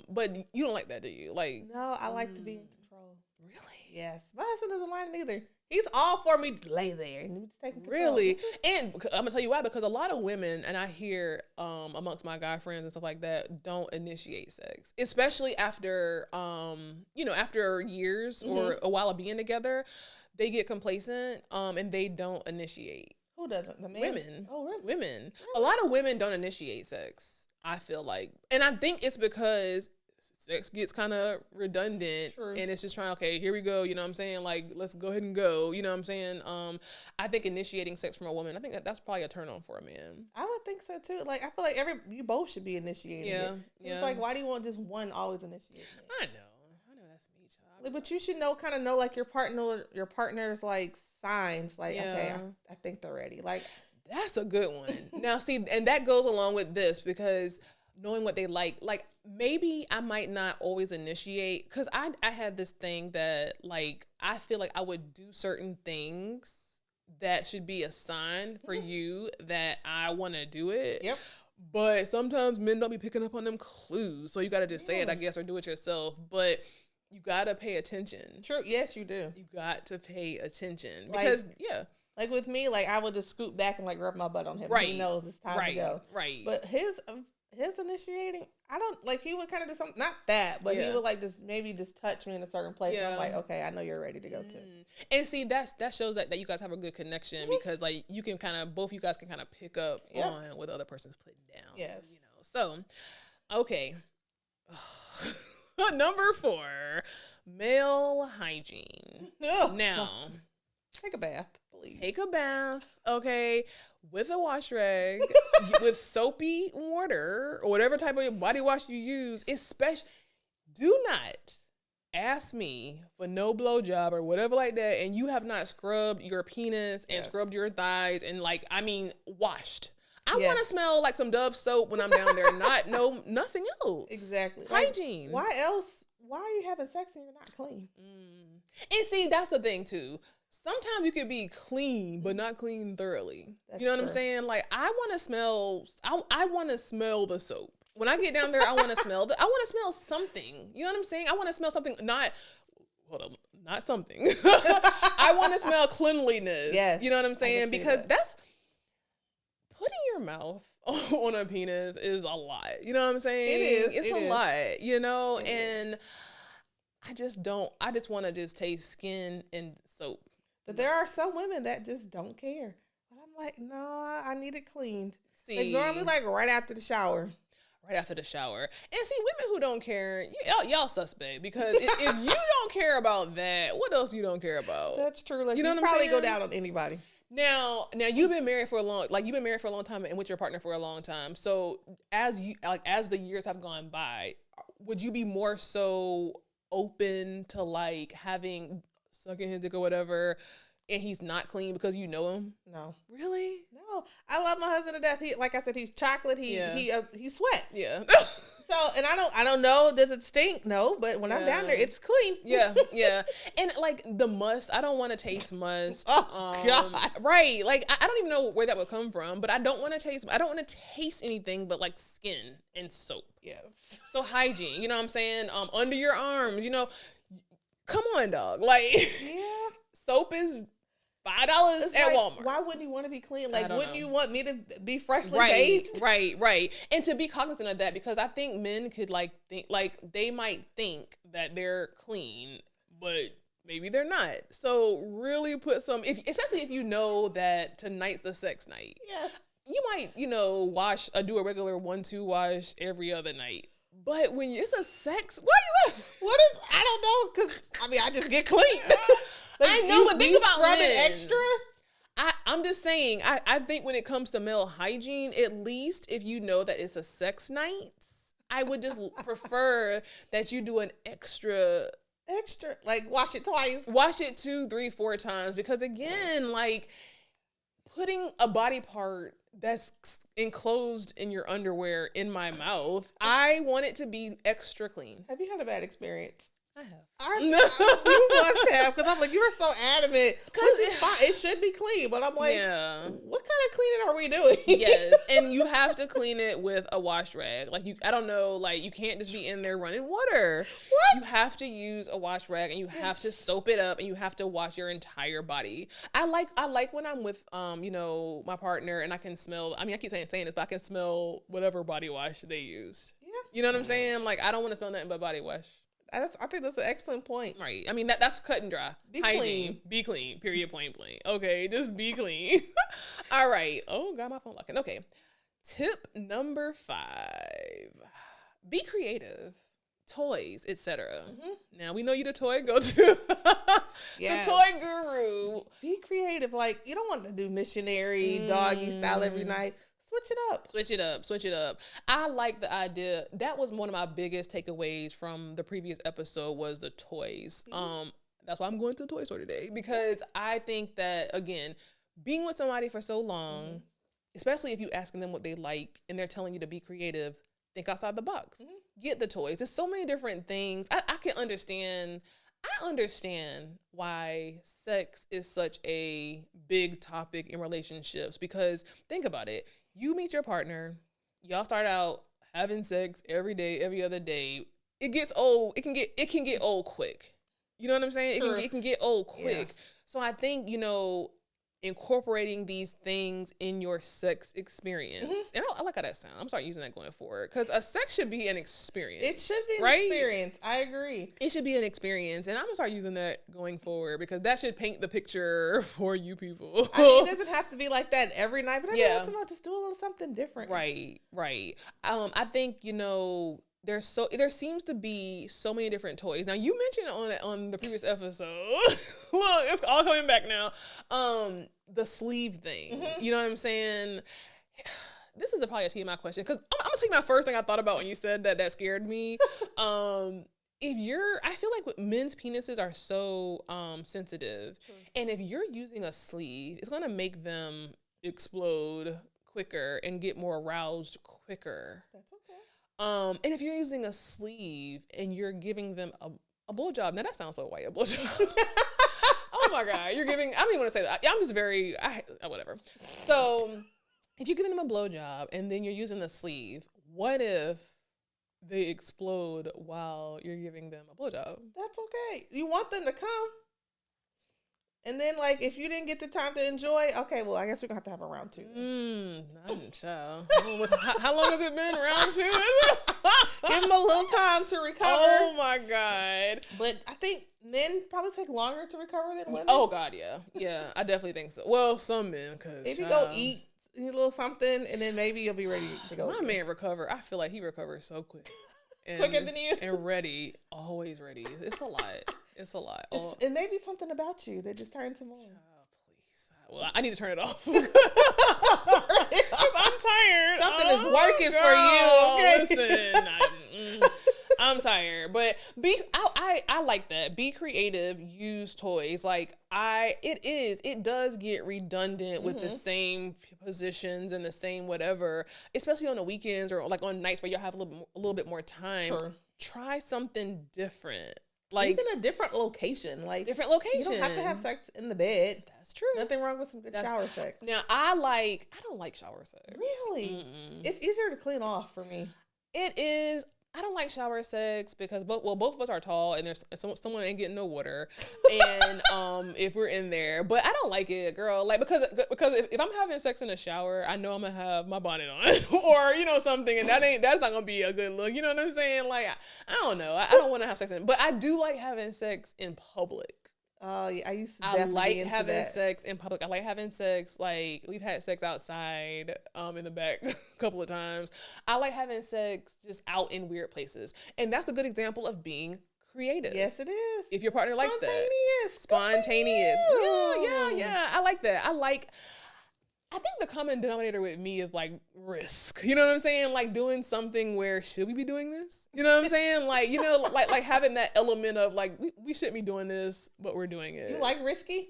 But you don't like that, do you? Like, no, I like to be in control. Really? Yes. My husband doesn't mind it either. He's all for me to lay there and take control. Really? And I'm gonna tell you why, because a lot of women, and I hear amongst my guy friends and stuff like that, don't initiate sex, especially after after years or a while of being together. They get complacent and they don't initiate. Who doesn't? The men? Women. Oh, really? Women. Really? A lot of women don't initiate sex, I feel like. And I think it's because sex gets kind of redundant. True. And it's just trying, okay, here we go. You know what I'm saying? Like, let's go ahead and go. You know what I'm saying? I think initiating sex from a woman, I think that's probably a turn on for a man. I would think so too. Like, I feel like you both should be initiating it. Yeah. It's like, why do you want just one always initiating it? I know that's me, But you should know like your partner's like signs. Like, okay, I think they're ready. Like, that's a good one. Now, see, and that goes along with this because knowing what they like maybe I might not always initiate because I had this thing that like I feel like I would do certain things that should be a sign for you that I want to do it. Yep. But sometimes men don't be picking up on them clues, so you got to just say it, I guess, or do it yourself. But you got to pay attention. True. Yes, you do. You got to pay attention because like with me, like I would just scoot back and like rub my butt on him. Right. He knows it's time to go. Right. But his initiating, I don't like. He would kind of do something, not that, but he would like maybe just touch me in a certain place. And I'm like, okay, I know you're ready to go too. And see, that shows that you guys have a good connection because like you can both you guys can kind of pick up on what the other person's putting down. Yes. You know. So, okay. Number 4, male hygiene. Now, take a bath, please. Take a bath, okay, with a wash rag, with soapy water, or whatever type of body wash you use. Especially, do not ask me for no blowjob or whatever like that, and you have not scrubbed your penis and scrubbed your thighs and washed. I want to smell like some Dove soap when I'm down there, nothing else. Exactly. Hygiene. Why else? Why are you having sex and you're not clean? And see, that's the thing too. Sometimes you could be clean, but not clean thoroughly. That's you know what true. I'm saying? Like I want to smell. I want to smell the soap when I get down there. I want to smell. I want to smell something. You know what I'm saying? I want to smell something. Not something. I want to smell cleanliness. Yes, you know what I'm saying? Because that. that's putting your mouth on a penis is a lot. You know what I'm saying? It is. It's a lot. You know, and is. I just want to just taste skin and soap. But there are some women that just don't care. But I'm like, no, I need it cleaned. See, like normally like right after the shower. Right after the shower. And see, women who don't care, y'all suspect. Because if you don't care about that, what else you don't care about? That's true. Like, you know what I'm probably saying? go down on anybody. Now you've been married for a long time and with your partner for a long time. So as the years have gone by, would you be more so open to like having sucking his dick or whatever, and he's not clean because you know him? No. Really? No. I love my husband to death. He, like I said, he's chocolate. He sweats. Yeah. So, and I don't know, does it stink? No, but when I'm down there, it's clean. Yeah. And like the must, I don't want to taste must. Oh, God. Right. Like I don't even know where that would come from, but I don't want to taste anything but like skin and soap. Yes. So hygiene, you know what I'm saying? Under your arms, you know, come on, dog. Like, Yeah. soap is $5 at Walmart. Why wouldn't you want to be clean? Like, wouldn't know. you want me to be freshly Right, bathed? right. And to be cognizant of that, because I think men could they might think that they're clean, but maybe they're not. So really put especially if you know that tonight's the sex night. Yeah. You might, do a regular 1-2 wash every other night. But when it's a sex, I don't know, because, I just get clean. Like, I know, but think about scrub men. it extra? I'm just saying, I think when it comes to male hygiene, at least if you know that it's a sex night, I would just prefer that you do an extra, like wash it twice. wash it 2, 3, 4 times. Because again, like putting a body part that's enclosed in your underwear in my mouth, I want it to be extra clean. Have you had a bad experience? I have. You must have, because I'm like, you were so adamant. Because it's fine. It should be clean, but I'm like, what kind of cleaning are we doing? Yes, and you have to clean it with a wash rag. Like I don't know, like you can't just be in there running water. What? You have to use a wash rag, and you have to soap it up, and you have to wash your entire body. I like when I'm with my partner, and I can smell. I keep saying this, but I can smell whatever body wash they used. Yeah. You know what I'm saying? Like I don't want to smell nothing but body wash. I think that's an excellent point. Right. That's cut and dry. Be Hygiene. clean. Be clean. Period. Point blank. Okay. Just be clean. All right. Oh, got my phone locking. Okay. Tip number 5. Be creative. Toys, etc. Mm-hmm. Now we know you the toy go-to. Yes. The toy guru. Be creative. Like, you don't want to do missionary doggy style every night. Switch it up. I like the idea. That was one of my biggest takeaways from the previous episode was the toys. That's why I'm going to the toy store today, because I think that, again, being with somebody for so long, especially if you asking them what they like and they're telling you to be creative, think outside the box. Get the toys. There's so many different things. I can understand. I understand why sex is such a big topic in relationships, because think about it. You meet your partner, y'all start out having sex every day, every other day. It gets old. It can get old quick. You know what I'm saying? It can get old quick. Yeah. So I think, incorporating these things in your sex experience. And I like how that sounds. I'm starting using that going forward, because a sex should be an experience. It should be an experience. I agree. It should be an experience. And I'm going to start using that going forward, because that should paint the picture for you people. I mean, it doesn't have to be like that every night, but every once in a while, just do a little something different. Right. I think, there seems to be so many different toys. Now, you mentioned on the previous episode, look, it's all coming back now, the sleeve thing. You know what I'm saying? This is probably a TMI question, because I'm going to take my first thing I thought about when you said that scared me. I feel like men's penises are so sensitive. And if you're using a sleeve, it's going to make them explode quicker and get more aroused quicker. That's okay. And if you're using a sleeve and you're giving them a blowjob, now that sounds so white, a blowjob. Oh my God, I don't even want to say that. I'm just whatever. So if you're giving them a blowjob and then you're using the sleeve, what if they explode while you're giving them a blowjob? That's okay. You want them to come. And then, if you didn't get the time to enjoy, okay, well, I guess we're going to have a round 2. Child. How long has it been? Round 2? Give them a little time to recover. Oh, my God. But I think men probably take longer to recover than women. Oh, God, yeah. Yeah, I definitely think so. Well, some men, because... If you go eat a little something, and then maybe you'll be ready to go. My man recover. I feel like he recovers so quick. Quicker than you? And ready. Always ready. It's a lot. It's a lot. It may be something about you that just turns him on. Please. Well, I need to turn it off. I'm tired. Something is working for you. Okay. Listen, I'm tired. But I like that. Be creative. Use toys. It does get redundant with the same positions and the same whatever, especially on the weekends or on nights where y'all have a little bit more time. Sure. Try something different. Even a different location. Different location. You don't have to have sex in the bed. That's true. Nothing wrong with some good shower sex. Now, I don't like shower sex. Really? It's easier to clean off for me. It is. I don't like shower sex because both of us are tall and there's someone ain't getting no water, and if we're in there, but I don't like it, girl. Because if I'm having sex in the shower, I know I'm gonna have my bonnet on or something, and that's not gonna be a good look. You know what I'm saying? I don't know. I don't want to have sex but I do like having sex in public. Oh, yeah, I like having sex in public. I like having sex, we've had sex outside, in the back a couple of times. I like having sex just out in weird places. And that's a good example of being creative. Yes, it is. If your partner likes that. Spontaneous. Yeah. I like that. I think the common denominator with me is risk. You know what I'm saying? Doing something where, should we be doing this? You know what I'm saying? Like having that element of we shouldn't be doing this, but we're doing it. You like risky?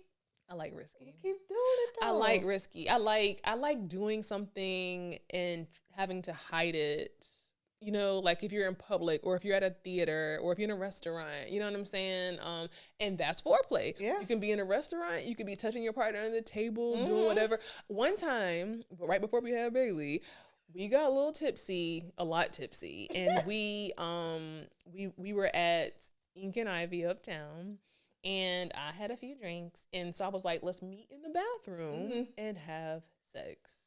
I like risky. You keep doing it though. I like risky. I like doing something and having to hide it. If you're in public or if you're at a theater or if you're in a restaurant, you know what I'm saying? And that's foreplay. Yeah. You can be in a restaurant. You could be touching your partner under the table, doing whatever. One time, right before we had Bailey, we got a lot tipsy. And we were at Ink and Ivy uptown. And I had a few drinks. And so I was like, let's meet in the bathroom and have sex.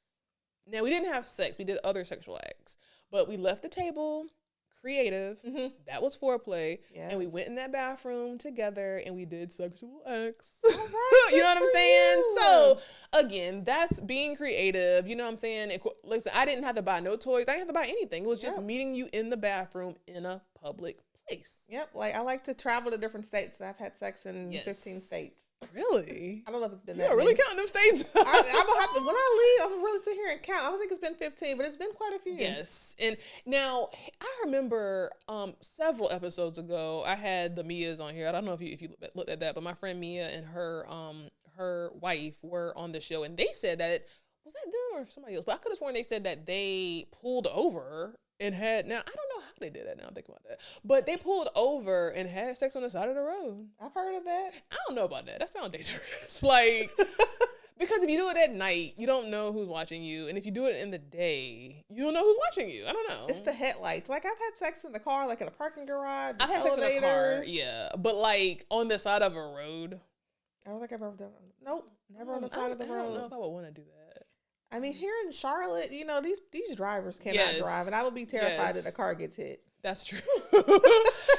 Now, we didn't have sex. We did other sexual acts. But we left the table, creative. That was foreplay. Yes. And we went in that bathroom together and we did sexual acts. Right, you know what I'm saying? So, again, that's being creative. You know what I'm saying? Listen, I didn't have to buy no toys. I didn't have to buy anything. It was just meeting you in the bathroom in a public place. Yep. I like to travel to different states. I've had sex in 15 states. Really? I don't know if it's been You're really counting them states. I'm gonna have to, when I leave, I'm gonna really sit here and count. I don't think it's been 15, but it's been quite a few. Yes. And now I remember several episodes ago, I had the Mias on here. I don't know if you looked at that, but my friend Mia and her wife were on the show, and they said that, was that them or somebody else? But I could have sworn they said that they pulled over and had, now I don't know how they did that now I'm thinking about that, but they pulled over and had sex on the side of the road. I've heard of that. I don't know about that. That sounds dangerous. Like, because if you do it at night, you don't know who's watching you. And if you do it in the day, you don't know who's watching you. I don't know. It's the headlights. Like, I've had sex in the car, like in a parking garage. I've had sex in a car, yeah. But like on the side of a road. I don't think I've ever done it. Nope. Never on the side of the road. I don't know if I would want to do that. I mean, here in Charlotte, you know, these drivers cannot drive, and I would be terrified that a car gets hit. That's true.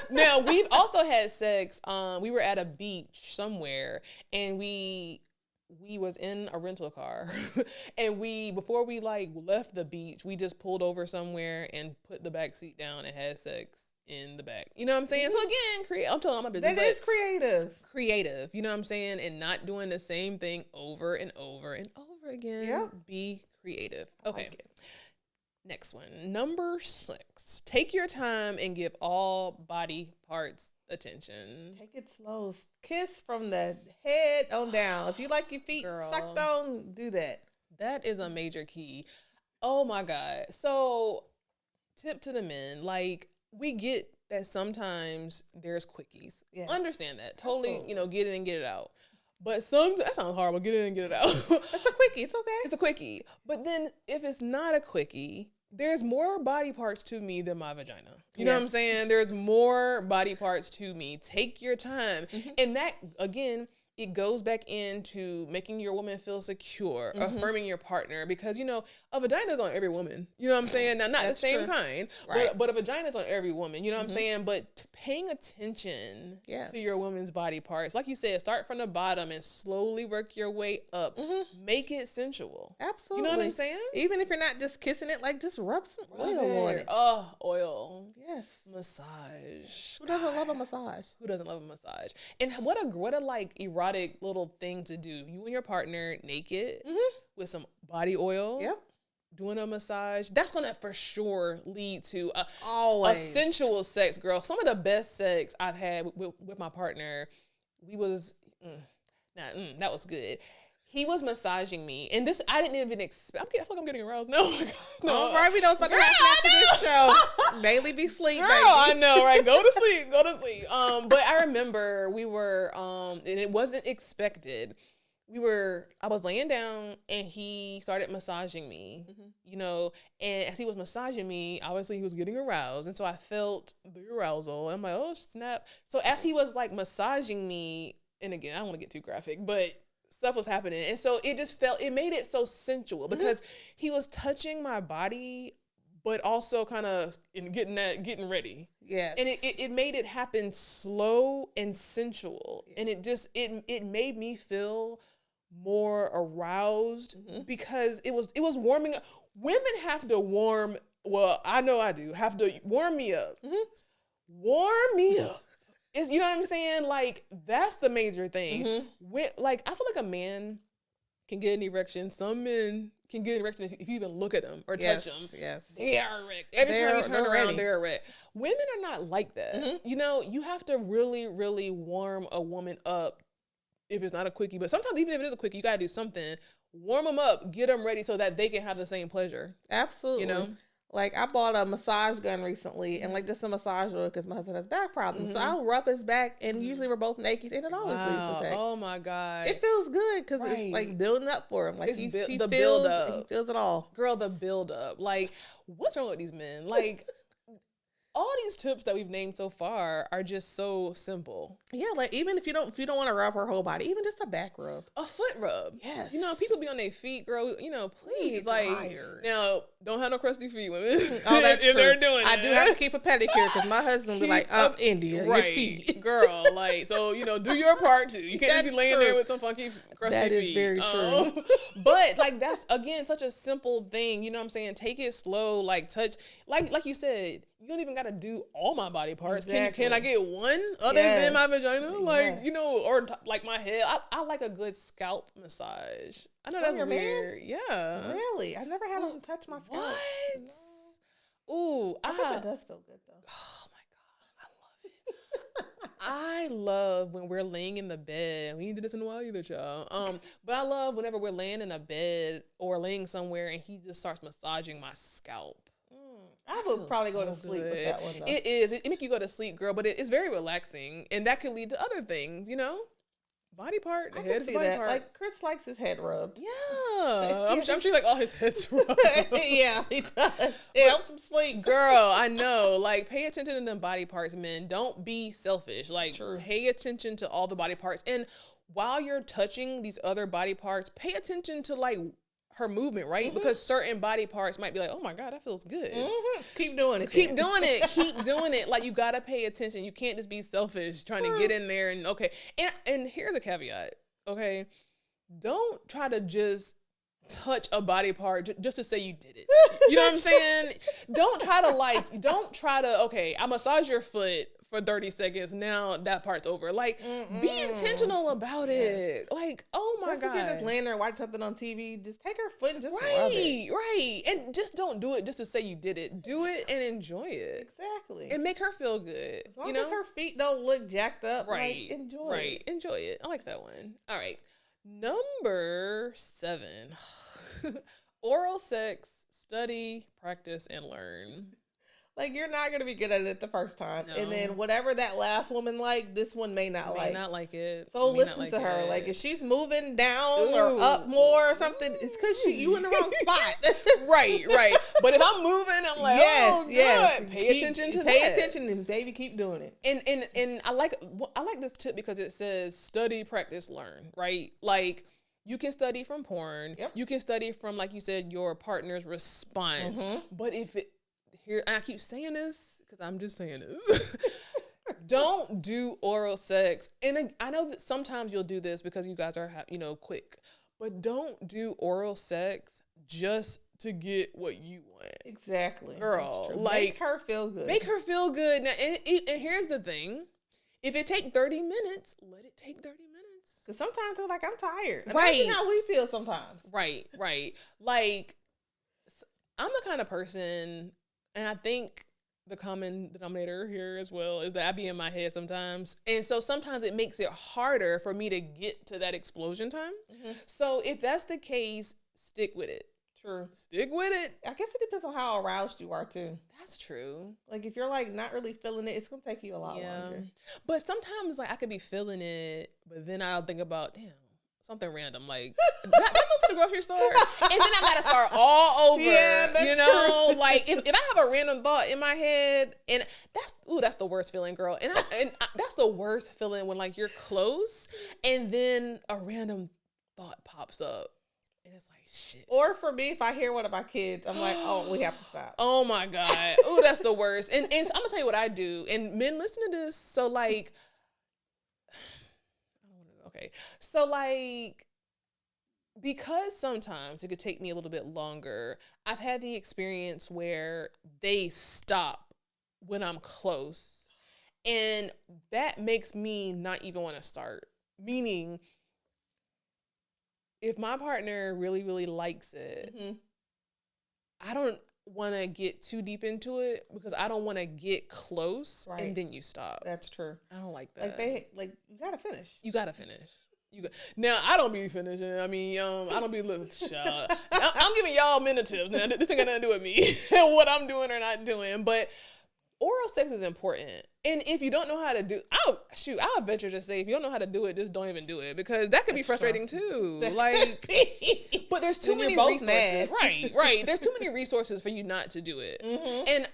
Now, we've also had sex. We were at a beach somewhere, and we was in a rental car, and before we like left the beach, we just pulled over somewhere and put the back seat down and had sex in the back. You know what I'm saying? So again, I'm telling my business. That is creative. Creative. You know what I'm saying? And not doing the same thing over and over and over again. Yep. Be creative. Okay. Like it. Next one. Number 6. Take your time and give all body parts attention. Take it slow. Kiss from the head on down. If you like your feet sucked on, do that. That is a major key. Oh my God. So, tip to the men. Like, we get that sometimes there's quickies. Yes. Understand that. Totally, Absolutely. get it and get it out. But that sounds horrible. Get it and get it out. It's a quickie. It's okay. It's a quickie. But then if it's not a quickie, there's more body parts to me than my vagina. You know what I'm saying? There's more body parts to me. Take your time. Mm-hmm. And that, again, it goes back into making your woman feel secure, affirming your partner, because, a vagina is on every woman. You know what I'm saying? Now, not the same kind, right. but a vagina is on every woman. You know what I'm saying? But paying attention to your woman's body parts, like you said, start from the bottom and slowly work your way up. Mm-hmm. Make it sensual. Absolutely. You know what I'm saying? Even if you're not just kissing it, like just rub some oil on it. Oh, oil. Yes. Massage. Who doesn't love a massage? Who doesn't love a massage? And what a like erotic little thing to do. You and your partner naked with some body oil. Yep. Doing a massage. That's gonna for sure lead to a sensual sex, girl. Some of the best sex I've had with my partner, that was good. He was massaging me, and this I didn't even expect. I feel like I'm getting aroused now. No, all right, we know what's about to happen after this show. Bailey be sleep, girl, baby. I know, right? Go to sleep. But I remember we were, and it wasn't expected. I was laying down, and he started massaging me. And as he was massaging me, obviously he was getting aroused, and so I felt the arousal. I'm like, oh snap! So as he was like massaging me, and again, I don't want to get too graphic, but stuff was happening. And so it made it so sensual because he was touching my body, but also kind of getting ready. Yes. And it made it happen slow and sensual. Yes. And it made me feel more aroused because it was warming up. Women have to I know I do, have to warm me up. Warm me up. You know what I'm saying? Like, that's the major thing. I feel like a man can get an erection. Some men can get an erection if you even look at them or touch them. Yes. They are erect. Every time you turn around, they're erect. Women are not like that. You have to really, really warm a woman up if it's not a quickie. But sometimes, even if it is a quickie, you got to do something. Warm them up, get them ready so that they can have the same pleasure. Absolutely. Like, I bought a massage gun recently and, like, just a massage oil because my husband has back problems. So I'll rub his back, and usually we're both naked, and it always leads to sex. Oh, my God. It feels good because it's, like, building up for him. Like, he the feels, build up. He feels it all. Girl, the build up. Like, what's wrong with these men? Like, all these tips that we've named so far are just so simple. Yeah, like, even if you don't want to rub her whole body, even just a back rub. A foot rub. Yes. People be on their feet, girl. Please, like, now, don't have no crusty feet, women. Oh, that's if true. They're doing I do have to keep a pedicure because my husband be like, India, right, your feet. Girl, like, so, do your part too. You can't just be laying there with some funky crusty feet. That is very true. But, like, that's, again, such a simple thing. You know what I'm saying? Take it slow, like, touch, like you said, you don't even got to do all my body parts. Exactly. Can I get one other than my vagina? Like, you know, or like my head. I like a good scalp massage. I know that's weird. Man? Yeah. Really? I never had him touch my scalp. What? No. Ooh. I think it does feel good, though. Oh, my God. I love when we're laying in the bed. We ain't did this in a while either, child. But I love whenever we're laying in a bed or laying somewhere and he just starts massaging my scalp. I would probably go to sleep with that one, though. It is. It make you go to sleep, girl, but it's very relaxing. And that could lead to other things, you know? Body part. I can see that. Like, Chris likes his head rubbed. Yeah. I'm sure like all his head's rubbed. Yeah, he does. It helps him sleep. Girl, I know. Like, pay attention to them body parts, men. Don't be selfish. Like, pay attention to all the body parts. And while you're touching these other body parts, pay attention to, like, her movement, right? Because certain body parts might be like, oh my God, that feels good. Keep doing it. Keep doing it. Keep doing it. Like, you got to pay attention. You can't just be selfish trying to get in there and okay. And here's a caveat, okay? Don't try to just touch a body part just to say you did it. You know what I'm saying? Don't try to okay, I massage your foot for 30 seconds. Now that part's over. Like, be intentional about it. Like, oh my God. If you're just laying there and watching something on TV, just take her foot and just rub it. Right. And just don't do it just to say you did it. Do it and enjoy it. Exactly. And make her feel good. As long as her feet don't look jacked up, right. Like, enjoy it. Right. Enjoy it. I like that one. All right. Number 7. Oral sex, study, practice, and learn. Like, you're not going to be good at it the first time. No. And then whatever that last woman liked, this one may not like. May not like it. So listen to her. Like, if she's moving down or up more or something, it's because you in the wrong spot. Right. But if I'm moving, I'm like, yes. Pay attention to that. Pay attention and baby, keep doing it. And I like this tip because it says study, practice, learn, right? Like, you can study from porn. Yep. You can study from, like you said, your partner's response. But here, I keep saying this because I'm just saying this. Don't do oral sex. And I know that sometimes you'll do this because you guys are, quick. But don't do oral sex just to get what you want. Exactly. Girl, like, make her feel good. Make her feel good. Now, and here's the thing. If it take 30 minutes, let it take 30 minutes. Because sometimes they're like, I'm tired. Right. Imagine how we feel sometimes. Right. Like, I'm the kind of person, and I think the common denominator here as well is that I be in my head sometimes. And so sometimes it makes it harder for me to get to that explosion time. So if that's the case, stick with it. True. Stick with it. I guess it depends on how aroused you are too. That's true. Like, if you're like not really feeling it, it's gonna take you a lot longer. But sometimes, like, I could be feeling it, but then I'll think about, damn, something random, like, did I go to the grocery store? And then I gotta start all over. Yeah, that's true. Like, if I have a random thought in my head, and that's the worst feeling, girl. And that's the worst feeling when, like, you're close, and then a random thought pops up. And it's like, shit. Or for me, if I hear one of my kids, I'm like, oh, we have to stop. Oh my God. Oh, that's the worst. And so I'm gonna tell you what I do. And men, listen to this. So, like, okay. So, like, because sometimes it could take me a little bit longer, I've had the experience where they stop when I'm close. And that makes me not even want to start. Meaning, if my partner really, really likes it, I don't want to get too deep into it because I don't want to get close and then you stop. That's true. I don't like that. You gotta finish. You gotta finish. Now, I don't be finishing. I mean, I don't be I'm giving y'all men tips. Now, this ain't got nothing to do with me and what I'm doing or not doing. But oral sex is important. And if you don't know how to do, I'll venture to say, if you don't know how to do it, just don't even do it because that could be frustrating too. Like, but there's too many resources. Right. There's too many resources for you not to do it. And,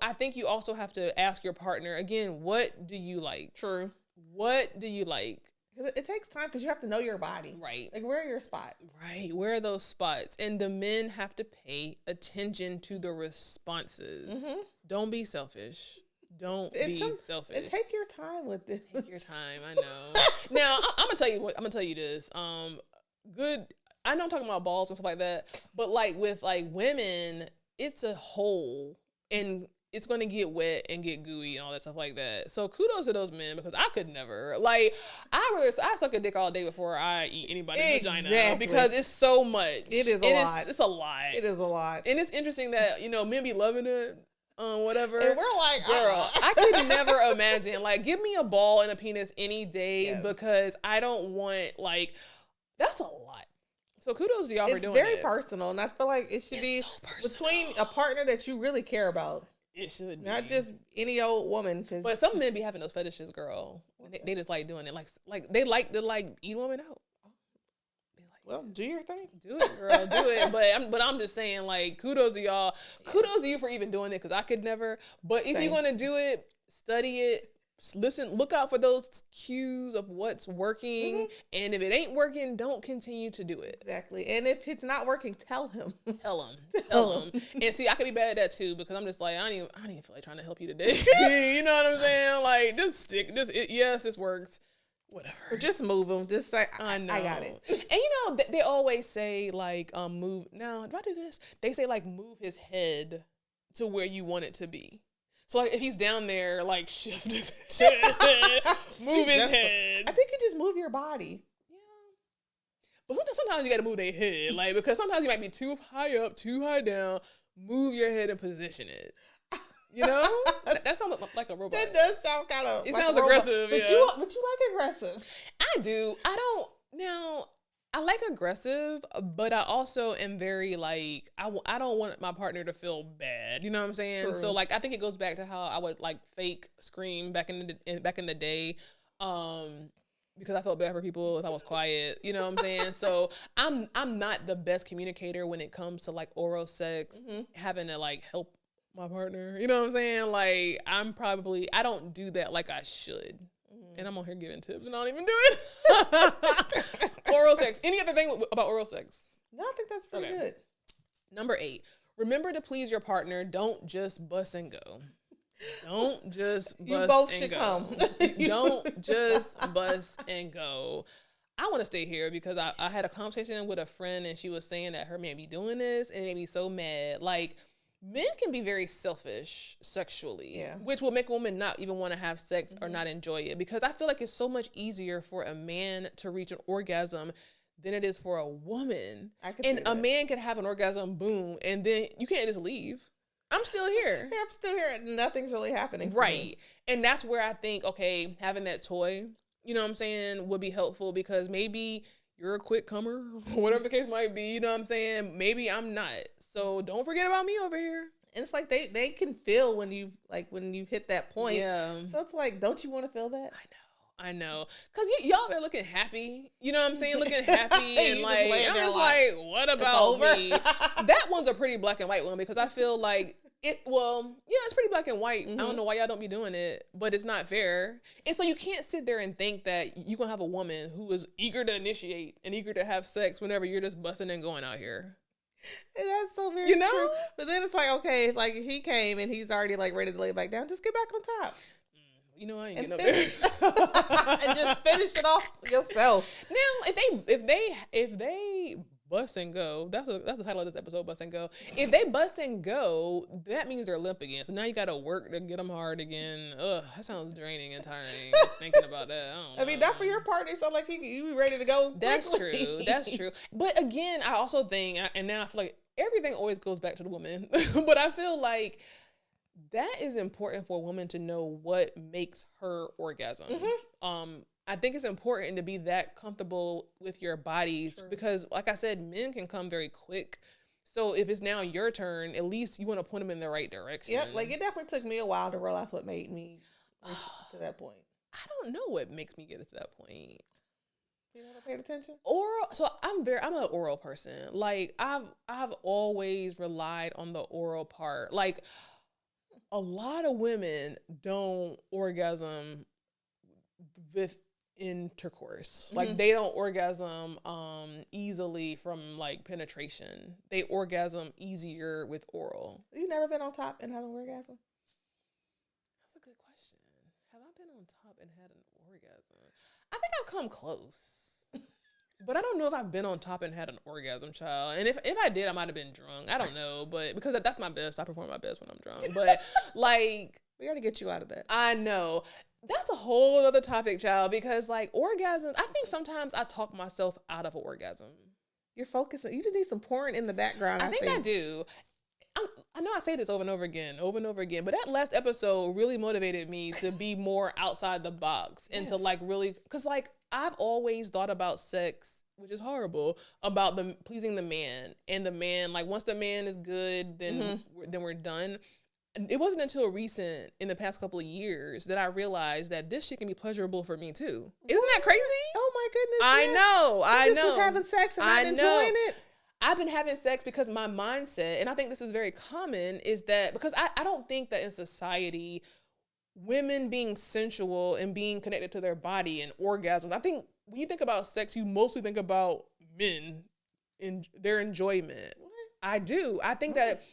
I think you also have to ask your partner, again, what do you like? True. What do you like? It takes time because you have to know your body. Right. Like, where are your spots? Right. Where are those spots? And the men have to pay attention to the responses. Don't be selfish. Don't be selfish. And take your time with this. Take your time. I know. Now, I'm gonna tell you what. I'm gonna tell you this. Good. I know I'm talking about balls and stuff like that, but like with like women, it's a whole, and it's going to get wet and get gooey and all that stuff like that. So kudos to those men, because I could never. Like, I suck a dick all day before I eat anybody's vagina, because it's so much. It is a lot. It's a lot. It is a lot. And it's interesting that, men be loving it. Whatever. And we're like, girl, I could never imagine. Like, give me a ball and a penis any day, because I don't want, like, that's a lot. So kudos to y'all for doing it. It's very personal, and I feel like it should be between a partner that you really care about. It should be. Not just any old woman. But some men be having those fetishes, girl. They just like doing it. Like they like to like eat women out. Well, do your thing. Do it, girl. Do it. But I'm just saying, like, kudos to y'all. Kudos to you for even doing it, because I could never. But if you're gonna do it, study it. Listen, look out for those cues of what's working, and if it ain't working, don't continue to do it. Exactly. And if it's not working, tell him. Tell him. And see, I could be bad at that too, because I'm just like, I don't even feel like trying to help you today. You know what I'm saying? Like, yes, this works. Whatever. Or just move them. Just say, I got it. And they always say, like, move. Now, do I do this? They say, like, move his head to where you want it to be. So, like, if he's down there, like, shift his head, move his head. I think you just move your body. Yeah. But sometimes you got to move their head, like, because sometimes you might be too high up, too high down. Move your head and position it. You know? That sounds like a robot. That does sound kind of. It sounds aggressive, but you like aggressive. I do. I like aggressive, but I also am very, like, I don't want my partner to feel bad. You know what I'm saying? True. So, like, I think it goes back to how I would, like, fake scream back in the day, because I felt bad for people if I was quiet. You know what I'm saying? So I'm not the best communicator when it comes to, like, oral sex, having to, like, help my partner. You know what I'm saying? Like, I don't do that like I should. And I'm on here giving tips and I don't even do it. Oral sex. Any other thing about oral sex? No, I think that's pretty good. Number 8, remember to please your partner. Don't just bust and go. Don't just bust you both and should go. come. Don't just bust and go. I want to stay here because I had a conversation with a friend, and she was saying that her man be doing this, and it made me so mad. Like, men can be very selfish sexually, which will make a woman not even want to have sex or not enjoy it, because I feel like it's so much easier for a man to reach an orgasm than it is for a woman. And a man can have an orgasm, boom, and then you can't just leave. I'm still here. Yeah, I'm still here. Nothing's really happening. Right. And that's where I think, okay, having that toy, you know what I'm saying, would be helpful, because maybe you're a quick comer, whatever the case might be, you know what I'm saying? Maybe I'm not. So don't forget about me over here. And it's like they can feel when you hit that point. Yeah. So it's like, don't you want to feel that? I know. Because y'all are looking happy. You know what I'm saying? Looking happy. And like, I'm just like, what about me? That one's a pretty black and white one, because I feel like it's pretty black and white. I don't know why y'all don't be doing it, but it's not fair. And so you can't sit there and think that you're going to have a woman who is eager to initiate and eager to have sex whenever you're just busting and going out here. And that's so very true. But then it's like, okay, like, he came and he's already, like, ready to lay back down. Just get back on top. You know, I ain't getting up there. And just finish it off yourself. Now, if they bust and go, that's the title of this episode, bust and go. If they bust and go, that means they're limp again. So now you got to work to get them hard again. Ugh, that sounds draining and tiring. Just thinking about that. I mean, not for your partner. So like, you ready to go. That's true. That's true. But again, I also think, and now I feel like everything always goes back to the woman. But I feel like that is important for a woman to know what makes her orgasm. I think it's important to be that comfortable with your body, because, like I said, men can come very quick. So if it's now your turn, at least you want to point them in the right direction. Yep, like, it definitely took me a while to realize what made me reach to that point. I don't know what makes me get to that point. You never paid attention? Oral. So I'm an oral person. Like, I've always relied on the oral part. Like, a lot of women don't orgasm with intercourse. Like, they don't orgasm easily from, like, penetration. They orgasm easier with oral. You never been on top and had an orgasm? That's a good question. Have I been on top and had an orgasm? I think I've come close. But I don't know if I've been on top and had an orgasm, child. And if I did, I might have been drunk. I don't know, but because that's my best. I perform my best when I'm drunk. But like, we got to get you out of that. I know. That's a whole other topic, child, because like orgasms, I think sometimes I talk myself out of an orgasm. You're focusing. You just need some porn in the background. I think I do. I know I say this over and over again, but that last episode really motivated me to be more outside the box and to like really, because like I've always thought about sex, which is horrible, about pleasing the man, and the man, like once the man is good, then we're done. It wasn't until recent, in the past couple of years, that I realized that this shit can be pleasurable for me too. Isn't that crazy? Oh my goodness! I know. I know. Was having sex and not enjoying it. I've been having sex because my mindset, and I think this is very common, is that because I don't think that in society, women being sensual and being connected to their body and orgasms, I think when you think about sex, you mostly think about men and their enjoyment. What? I do. I think that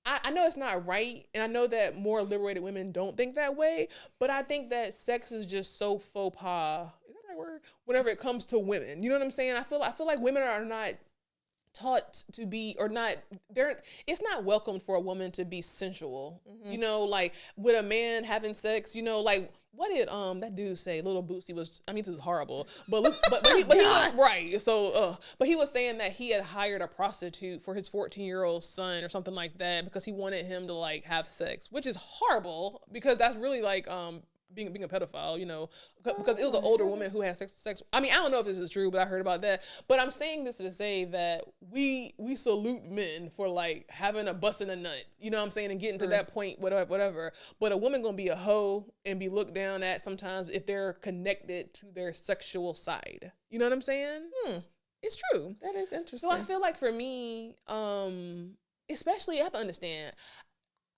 I know it's not right, and I know that more liberated women don't think that way, but I think that sex is just so faux pas. Is that the right word? Whenever it comes to women, you know what I'm saying? I feel like women are not taught to be, or not, it's not welcome for a woman to be sensual. You know, like with a man having sex, you know, like what did that dude say? Little Bootsy was, I mean, this is horrible, but he was right. So but he was saying that he had hired a prostitute for his 14-year-old son or something like that because he wanted him to like have sex, which is horrible because that's really like being a pedophile, you know, because it was an older woman who had sex. I mean, I don't know if this is true, but I heard about that. But I'm saying this to say that we salute men for like having a busting a nut, you know what I'm saying, and getting to that point, whatever. But a woman gonna be a hoe and be looked down at sometimes if they're connected to their sexual side. You know what I'm saying? It's true. That is interesting. So I feel like for me, especially, I have to understand,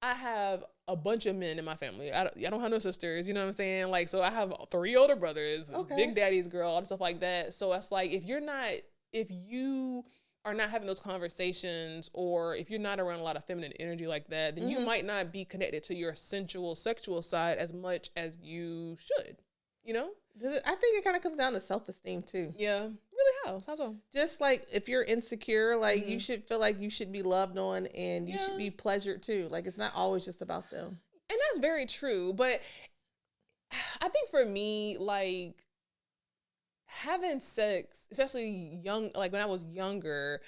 I have a bunch of men in my family. I don't have no sisters, you know what I'm saying? Like, so I have 3 older brothers, big daddy's girl, all stuff like that. So it's like, if you are not having those conversations, or if you're not around a lot of feminine energy like that, then you might not be connected to your sensual, sexual side as much as you should, you know? I think it kind of comes down to self-esteem too. Yeah. Really? How so? Just like if you're insecure, like you should feel like you should be loved on and you should be pleasured too. Like it's not always just about them. And that's very true. But I think for me, like having sex, especially young, like when I was younger,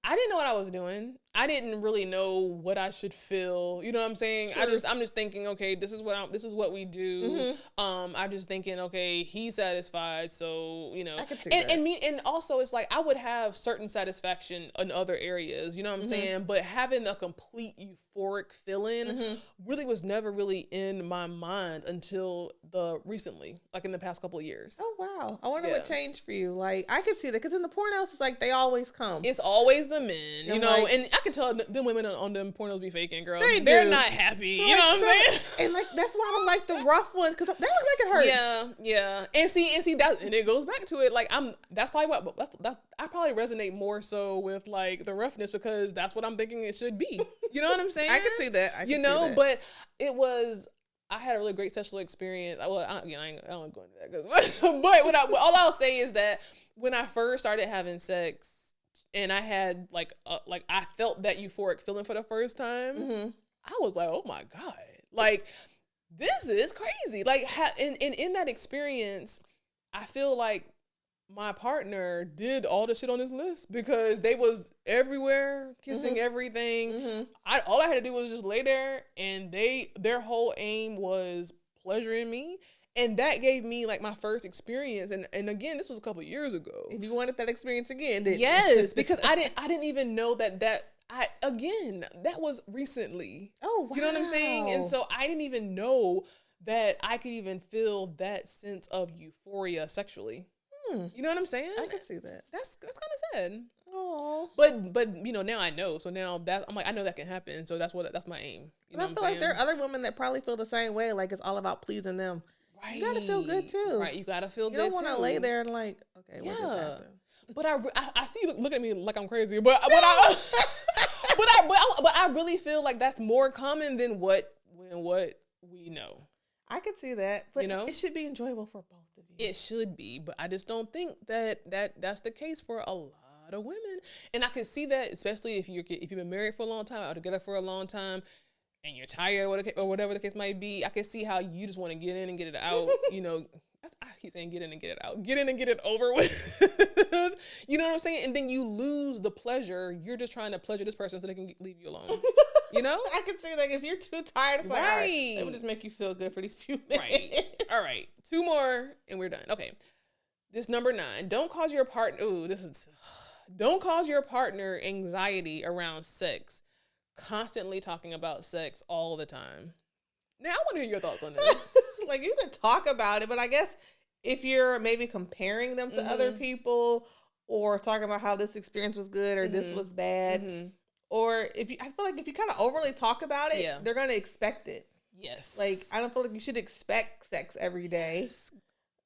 I didn't know what I was doing. I didn't really know what I should feel. You know what I'm saying? Sure. I'm just thinking, okay, this is what we do. I'm just thinking, okay, he's satisfied, so you know. I could see that. And also it's like I would have certain satisfaction in other areas. You know what I'm saying? But having a complete euphoric feeling really was never really in my mind until recently, like in the past couple of years. Oh wow! I wonder what changed for you. Like I could see that because in the pornos, it's like they always come. It's always the men, you know, and I can tell them women on them pornos be faking, girl. They're not happy. You know what I'm saying? And like that's why I don't like the rough ones because they look like it hurts. Yeah. And see that, and it goes back to it. Like that's probably I probably resonate more so with like the roughness because that's what I'm thinking it should be. You know what I'm saying? I can see that. You know, but it was. I had a really great sexual experience. I don't go into that but all I'll say is that when I first started having sex. And I had like I felt that euphoric feeling for the first time. I was like, oh my God, like this is crazy. Like in that experience, I feel like my partner did all the shit on this list because they was everywhere, kissing everything. All I had to do was just lay there, and their whole aim was pleasuring me. And that gave me like my first experience, and again, this was a couple of years ago. And you wanted that experience again, didn't you? Yes, because I didn't even know that was recently. Oh wow! You know what I'm saying? And so I didn't even know that I could even feel that sense of euphoria sexually. You know what I'm saying? I can see that. That's kind of sad. Oh, but you know, now I know. So now that I'm like, I know that can happen. So that's my aim. You know I feel like there are other women that probably feel the same way. Like it's all about pleasing them. Right. You gotta feel good too. Right, you gotta feel good too. You don't want to lay there and like, okay, what just happened? But I see you look at me like I'm crazy. But I really feel like that's more common than what we know. I could see that, but it should be enjoyable for both of you. It should be, but I just don't think that's the case for a lot of women. And I can see that, especially if you've been married for a long time or together for a long time, and you're tired or whatever the case might be. I can see how you just want to get in and get it out. I keep saying get in and get it out. Get in and get it over with. You know what I'm saying? And then you lose the pleasure. You're just trying to pleasure this person so they can leave you alone. I can see, like, if you're too tired, it's like, all right, let me just make you feel good for these few minutes. Right. All right. 2 more and we're done. Okay. This number 9. Don't cause your partner anxiety around sex. Constantly talking about sex all the time. Now, I want to hear your thoughts on this. Like, you can talk about it, but I guess if you're maybe comparing them to other people or talking about how this experience was good or this was bad, or I feel like if you kind of overly talk about it, they're going to expect it. Yes. Like, I don't feel like you should expect sex every day.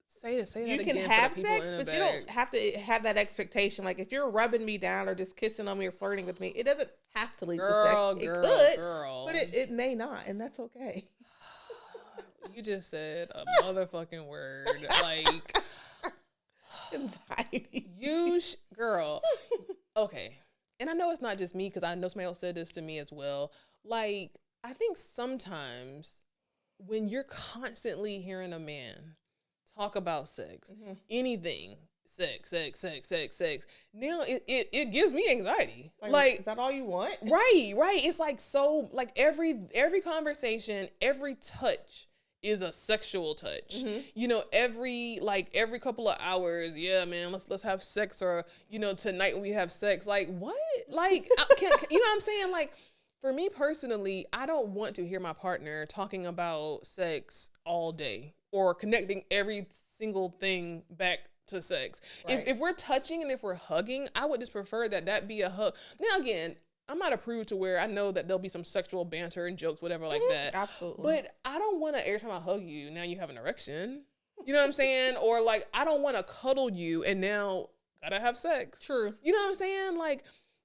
Say that you again. You can have sex, but you don't have to have that expectation. Like, if you're rubbing me down or just kissing on me or flirting with me, it doesn't have to lead to sex. It could, but it may not, and that's okay. You just said a motherfucking word. Like, anxiety. Girl. Okay. And I know it's not just me, because I know somebody else said this to me as well. Like, I think sometimes when you're constantly hearing a man talk about sex, anything, sex, now it gives me anxiety. Like, is that all you want? Right. It's like, so, like, every conversation, every touch is a sexual touch. Every couple of hours, yeah, man, let's have sex, or tonight when we have sex. Like, what? Like, you know what I'm saying? Like, for me personally, I don't want to hear my partner talking about sex all day or connecting every single thing back to sex. Right. If we're touching and if we're hugging, I would just prefer that be a hug. Now, again, I'm not a prude to where I know that there'll be some sexual banter and jokes, whatever like that. Absolutely. But I don't want to, every time I hug you, now you have an erection. You know what I'm saying? Or, like, I don't want to cuddle you and now gotta have sex. True. You know what I'm saying? Like,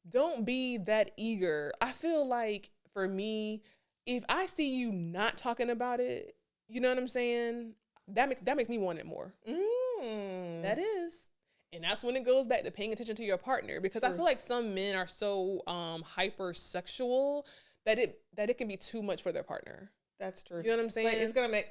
don't be that eager. I feel like, for me, if I see you not talking about it, you know what I'm saying? That makes me want it more. That is. And that's when it goes back to paying attention to your partner, because I feel like some men are so hypersexual that it can be too much for their partner. That's true. You know what I'm saying? Like, it's gonna make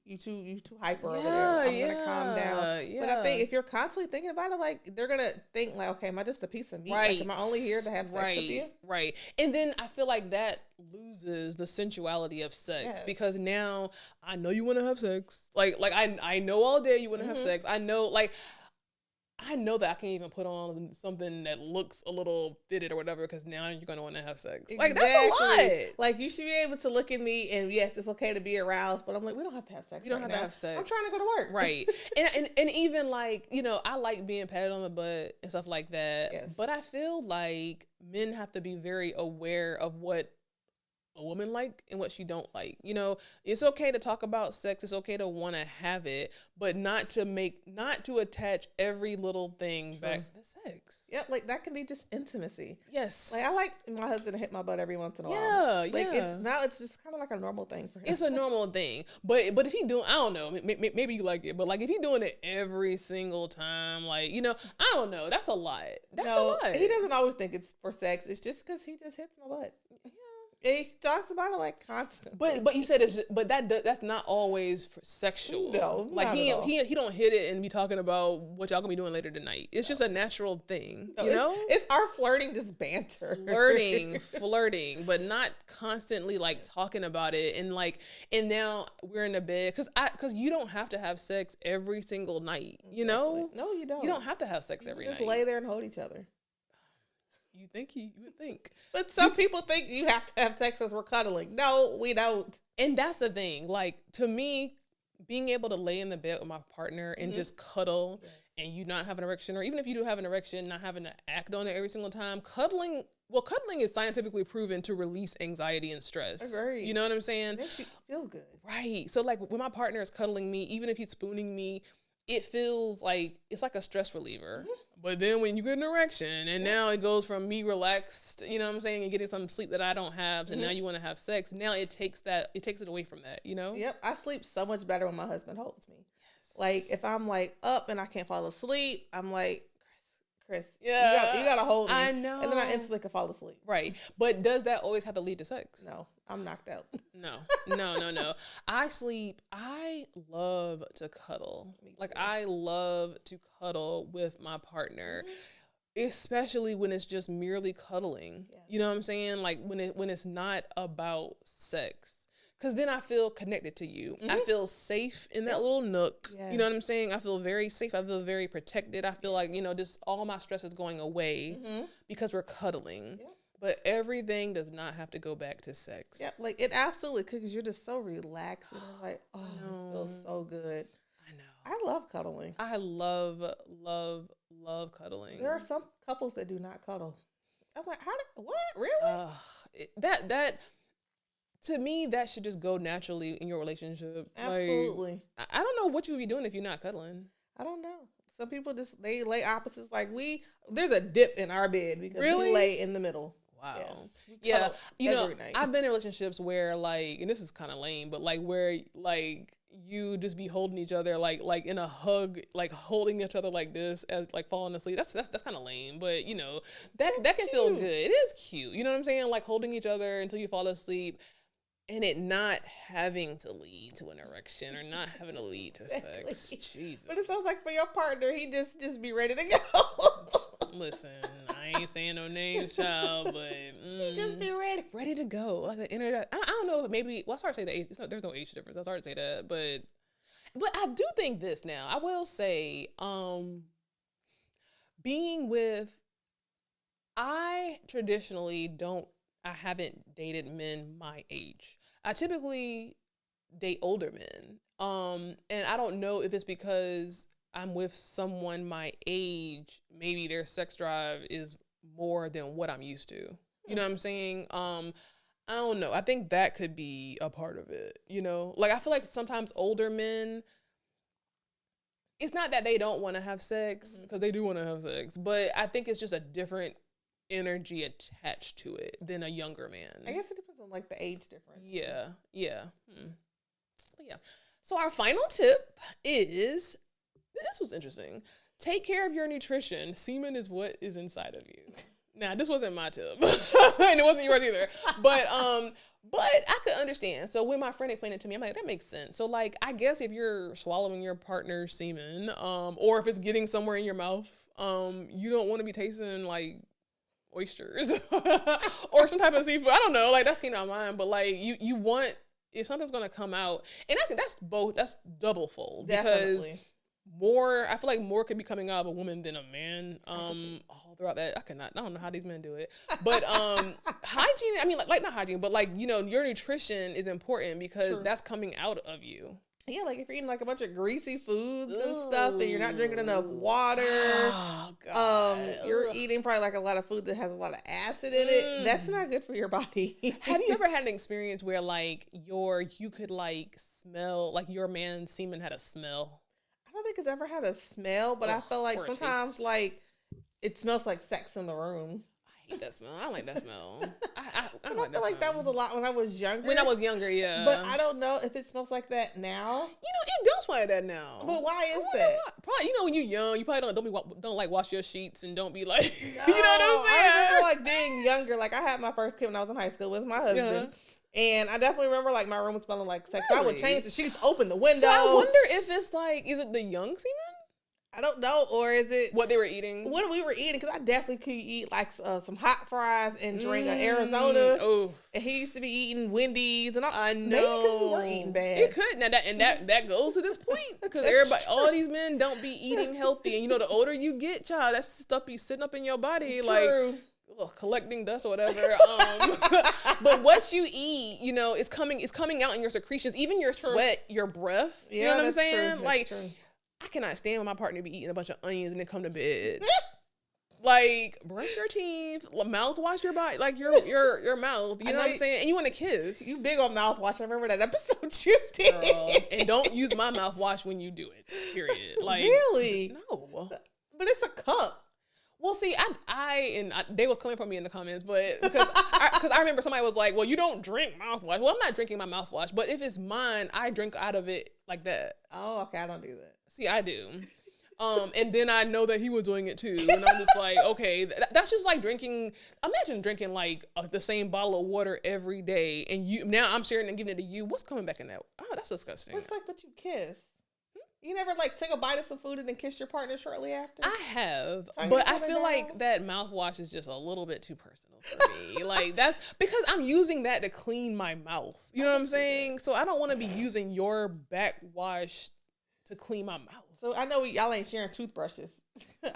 you too hyper over there. I'm gonna calm down. Yeah. But I think if you're constantly thinking about it, like, they're gonna think like, okay, am I just a piece of meat? Right. Like, am I only here to have sex with you? Right. And then I feel like that loses the sensuality of sex, because now I know you want to have sex. Like I know all day you want to have sex. I know that I can't even put on something that looks a little fitted or whatever, because now you're going to want to have sex. Exactly. Like, that's a lot. Like, you should be able to look at me and, yes, it's okay to be aroused, but I'm like, we don't have to have sex. You don't have to have sex. I'm trying to go to work. Right. and even, like, I like being patted on the butt and stuff like that. Yes. But I feel like men have to be very aware of what a woman like and what she don't like. It's okay to talk about sex. It's okay to want to have it, but not to attach every little thing back to sex. Yep, like, that can be just intimacy. Yes. Like, I like my husband to hit my butt every once in a while. Yeah, like, it's just kind of like a normal thing for him. It's a normal thing, but if he doing, I don't know, maybe you like it, but, like, if he doing it every single time, like, I don't know, that's a lot. That's a lot. He doesn't always think it's for sex. It's just because he just hits my butt. Yeah. He talks about it, like, constantly. But you said that's not always for sexual. No, like, not he at all. he don't hit it and be talking about what y'all gonna be doing later tonight. It's just a natural thing, It's our flirting, just banter, flirting, but not constantly, like, talking about it and now we're in the bed because you don't have to have sex every single night. No, you don't. You don't have to have sex every night. Just lay there and hold each other. You would think. But some people think you have to have sex as we're cuddling. No, we don't. And that's the thing. Like, to me, being able to lay in the bed with my partner and just cuddle and you not have an erection, or even if you do have an erection, not having to act on it every single time, cuddling is scientifically proven to release anxiety and stress. Agreed. You know what I'm saying? It makes you feel good. Right. So, like, when my partner is cuddling me, even if he's spooning me, it feels like it's like a stress reliever. But then when you get an erection and now it goes from me relaxed, you know what I'm saying, and getting some sleep that I don't have to now you want to have sex. Now it takes it away from that, you know? Yep. I sleep so much better when my husband holds me. Yes. Like if I'm like up and I can't fall asleep, I'm like, Chris, yeah, you gotta hold me. I know. And then I instantly can fall asleep. Right. But does that always have to lead to sex? No, I'm knocked out. No. I love to cuddle. Like I love to cuddle with my partner. Especially when it's just merely cuddling. Yeah. You know what I'm saying? Like when it's not about sex. Because then I feel connected to you. I feel safe in that little nook. Yes. You know what I'm saying? I feel very safe. I feel very protected. I feel like, just all my stress is going away because we're cuddling. Yep. But everything does not have to go back to sex. Yeah, like it absolutely could, because you're just so relaxed. And you're like, oh, this feels so good. I know. I love cuddling. I love cuddling. There are some couples that do not cuddle. I'm like, what? Really? That to me, that should just go naturally in your relationship. Absolutely. Like, I don't know what you would be doing if you're not cuddling. I don't know. Some people they lay opposites. Like there's a dip in our bed because we lay in the middle. Wow. Yes. Yeah. I've been in relationships where like, and this is kind of lame, but like where like you just be holding each other like in a hug, like holding each other like this as like falling asleep. That's kind of lame, but that can feel good. It is cute. You know what I'm saying? Like holding each other until you fall asleep. And it not having to lead to an erection or not having to lead to sex. Jesus. But it sounds like for your partner, he just be ready to go. Listen, I ain't saying no names, child, but he just be ready to go. Like the internet. I don't know. Maybe. Well, it's hard to say the age. There's no age difference. It's hard to say that, but I do think this now. I will say, being with. I traditionally don't. I haven't dated men my age. I typically date older men. And I don't know if it's because I'm with someone my age, maybe their sex drive is more than what I'm used to. You know what I'm saying? I don't know. I think that could be a part of it, Like I feel like sometimes older men, it's not that they don't want to have sex, because they do want to have sex, but I think it's just a different energy attached to it than a younger man. I guess it depends on like the age difference. Yeah. But yeah. So our final tip is, this was interesting. Take care of your nutrition. Semen is what is inside of you. Now, this wasn't my tip, and it wasn't yours either. But I could understand. So when my friend explained it to me, I'm like, that makes sense. So like, I guess if you're swallowing your partner's semen, or if it's getting somewhere in your mouth, you don't want to be tasting like oysters or some type of seafood. I don't know, like that's came out of mind, but like you want, if something's gonna come out, and I think that's double fold. Definitely. Because I feel like more could be coming out of a woman than a man. All throughout that, I don't know how these men do it, but hygiene. I mean, like not hygiene, but like your nutrition is important because that's coming out of you. Yeah, like if you're eating like a bunch of greasy foods and stuff, and you're not drinking enough water, you're eating probably like a lot of food that has a lot of acid in it. That's not good for your body. Have you ever had an experience where like you could like smell, like your man's semen had a smell? I don't think it's ever had a smell, but I feel like sometimes like it smells like sex in the room. I hate that smell. I don't like that smell. I feel like that was a lot when I was younger. When I was younger, yeah. But I don't know if it smells like that now. It don't smell like that now. But why is that? Probably, when you're young, you probably don't like wash your sheets and don't be like, no, you know what I'm saying? I remember like being younger. Like I had my first kid when I was in high school with my husband. Yeah. And I definitely remember like my room was smelling like sex. Really? I would change the sheets, open the windows. So I wonder if it's like, is it the young semen? I don't know, or is it what they were eating? What we were eating? Because I definitely could eat like some hot fries and drink an Arizona. Oh, and he used to be eating Wendy's, and I know maybe because we were eating bad. It could now that goes to this point because everybody, all these men don't be eating healthy, and the older you get, child, that stuff be sitting up in your body like collecting dust or whatever. But what you eat, is coming out in your secretions, even your sweat, your breath. You know what I'm saying? Like. True. I cannot stand when my partner be eating a bunch of onions and then come to bed. Like, brush your teeth, mouthwash your body, like your mouth. You know what I'm saying? And you want to kiss. You big on mouthwash. I remember that episode you did. Girl, and don't use my mouthwash when you do it. Period. Like, really? No. But it's a cup. Well, see, they were coming for me in the comments, but because I remember somebody was like, "Well, you don't drink mouthwash." Well, I'm not drinking my mouthwash, but if it's mine, I drink out of it like that. Oh, okay, I don't do that. See, I do. And then I know that he was doing it too, and I'm just like, okay, that's just like drinking. Imagine drinking like the same bottle of water every day, and now I'm sharing and giving it to you. What's coming back in that? Oh, that's disgusting. It's like, but you kiss. You never like take a bite of some food and then kiss your partner shortly after? I have, but I feel like that mouthwash is just a little bit too personal for me. Like, that's because I'm using that to clean my mouth. You know what I'm saying? So I don't want to be using your backwash to clean my mouth. So I know y'all ain't sharing toothbrushes.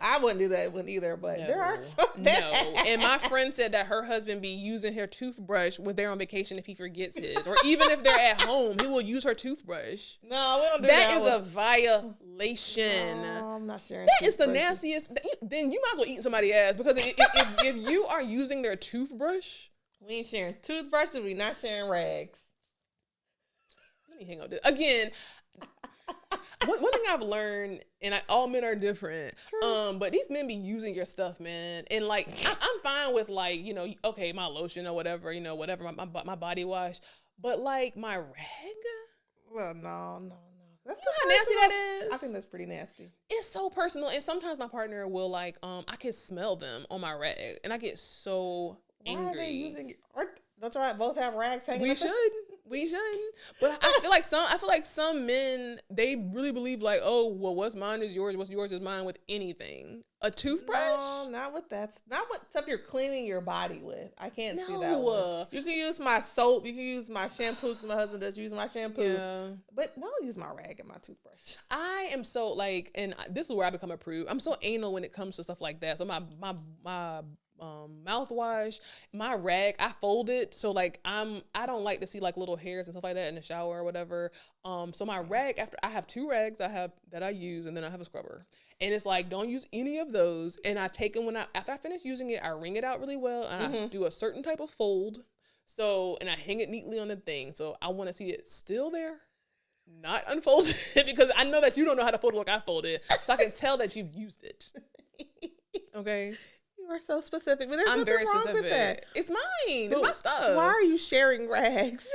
I wouldn't do that one either, but there are some. No. And my friend said that her husband be using her toothbrush when they're on vacation if he forgets his. Or even if they're at home, he will use her toothbrush. No, we don't do that. That is a violation. No, I'm not sharing that is the nastiest. Then you might as well eat somebody's ass, because if you are using their toothbrush. We ain't sharing toothbrushes. We not sharing rags. Let me hang up this. Again, one thing I've learned, and all men are different, but these men be using your stuff, man. And like, I'm fine with like, okay, my lotion or whatever, whatever, my body wash. But like my rag? Well, no. That's how nasty that is. I think that's pretty nasty. It's so personal. And sometimes my partner will like, I can smell them on my rag, and I get so angry. Why are they using? Don't you both have rags hanging? We shouldn't. But I feel like some men, they really believe like, oh, well, what's mine is yours, what's yours is mine with anything. A toothbrush? No, not with that. Not what stuff you're cleaning your body with. I can't see that one. You can use my soap. You can use my shampoo, because my husband does use my shampoo. Yeah. But don't use my rag and my toothbrush. I am so like, and this is where I become a prude. I'm so anal when it comes to stuff like that. So my mouthwash, my rag, I fold it so like I don't like to see like little hairs and stuff like that in the shower or whatever. So my rag, after I have 2 rags that I use, and then I have a scrubber, and it's like, don't use any of those. And I take them after I finish using it, I wring it out really well, and I do a certain type of fold. And I hang it neatly on the thing. So I want to see it still there, not unfolded, because I know that you don't know how to fold it like I fold it, so I can tell that you've used it. Okay. Are so specific, but there's I'm nothing very wrong specific. with that. It's mine. It's my stuff. Why are you sharing rags?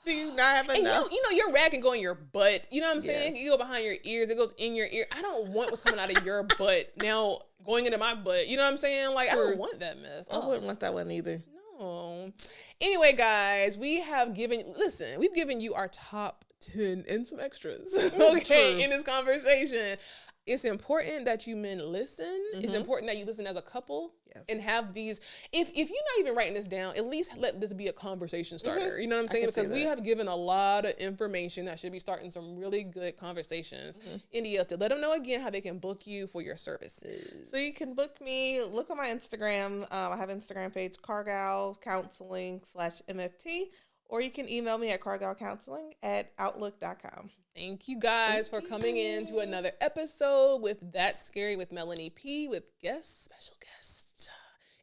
Do you not have enough? And your rag can go in your butt. You know what I'm saying? You go behind your ears. It goes in your ear. I don't want what's coming out of your butt now going into my butt. You know what I'm saying? Like, True. I don't want that mess. I wouldn't want that one either. No. Anyway, guys, we've given you our top 10 and some extras. Okay, in this conversation. It's important that you men listen. It's important that you listen as a couple and have these. If you're not even writing this down, at least let this be a conversation starter. You know what I'm saying? Because we have given a lot of information that should be starting some really good conversations. India, to let them know again how they can book you for your services. So you can book me. Look on my Instagram. I have an Instagram page, Cargile Counseling /MFT. Or you can email me at cargilecounseling@outlook.com. Thank you guys for coming in to another episode with That's Scary with Melanie P. with special guest,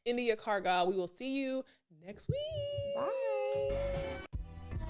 India Cargile. We will see you next week. Bye.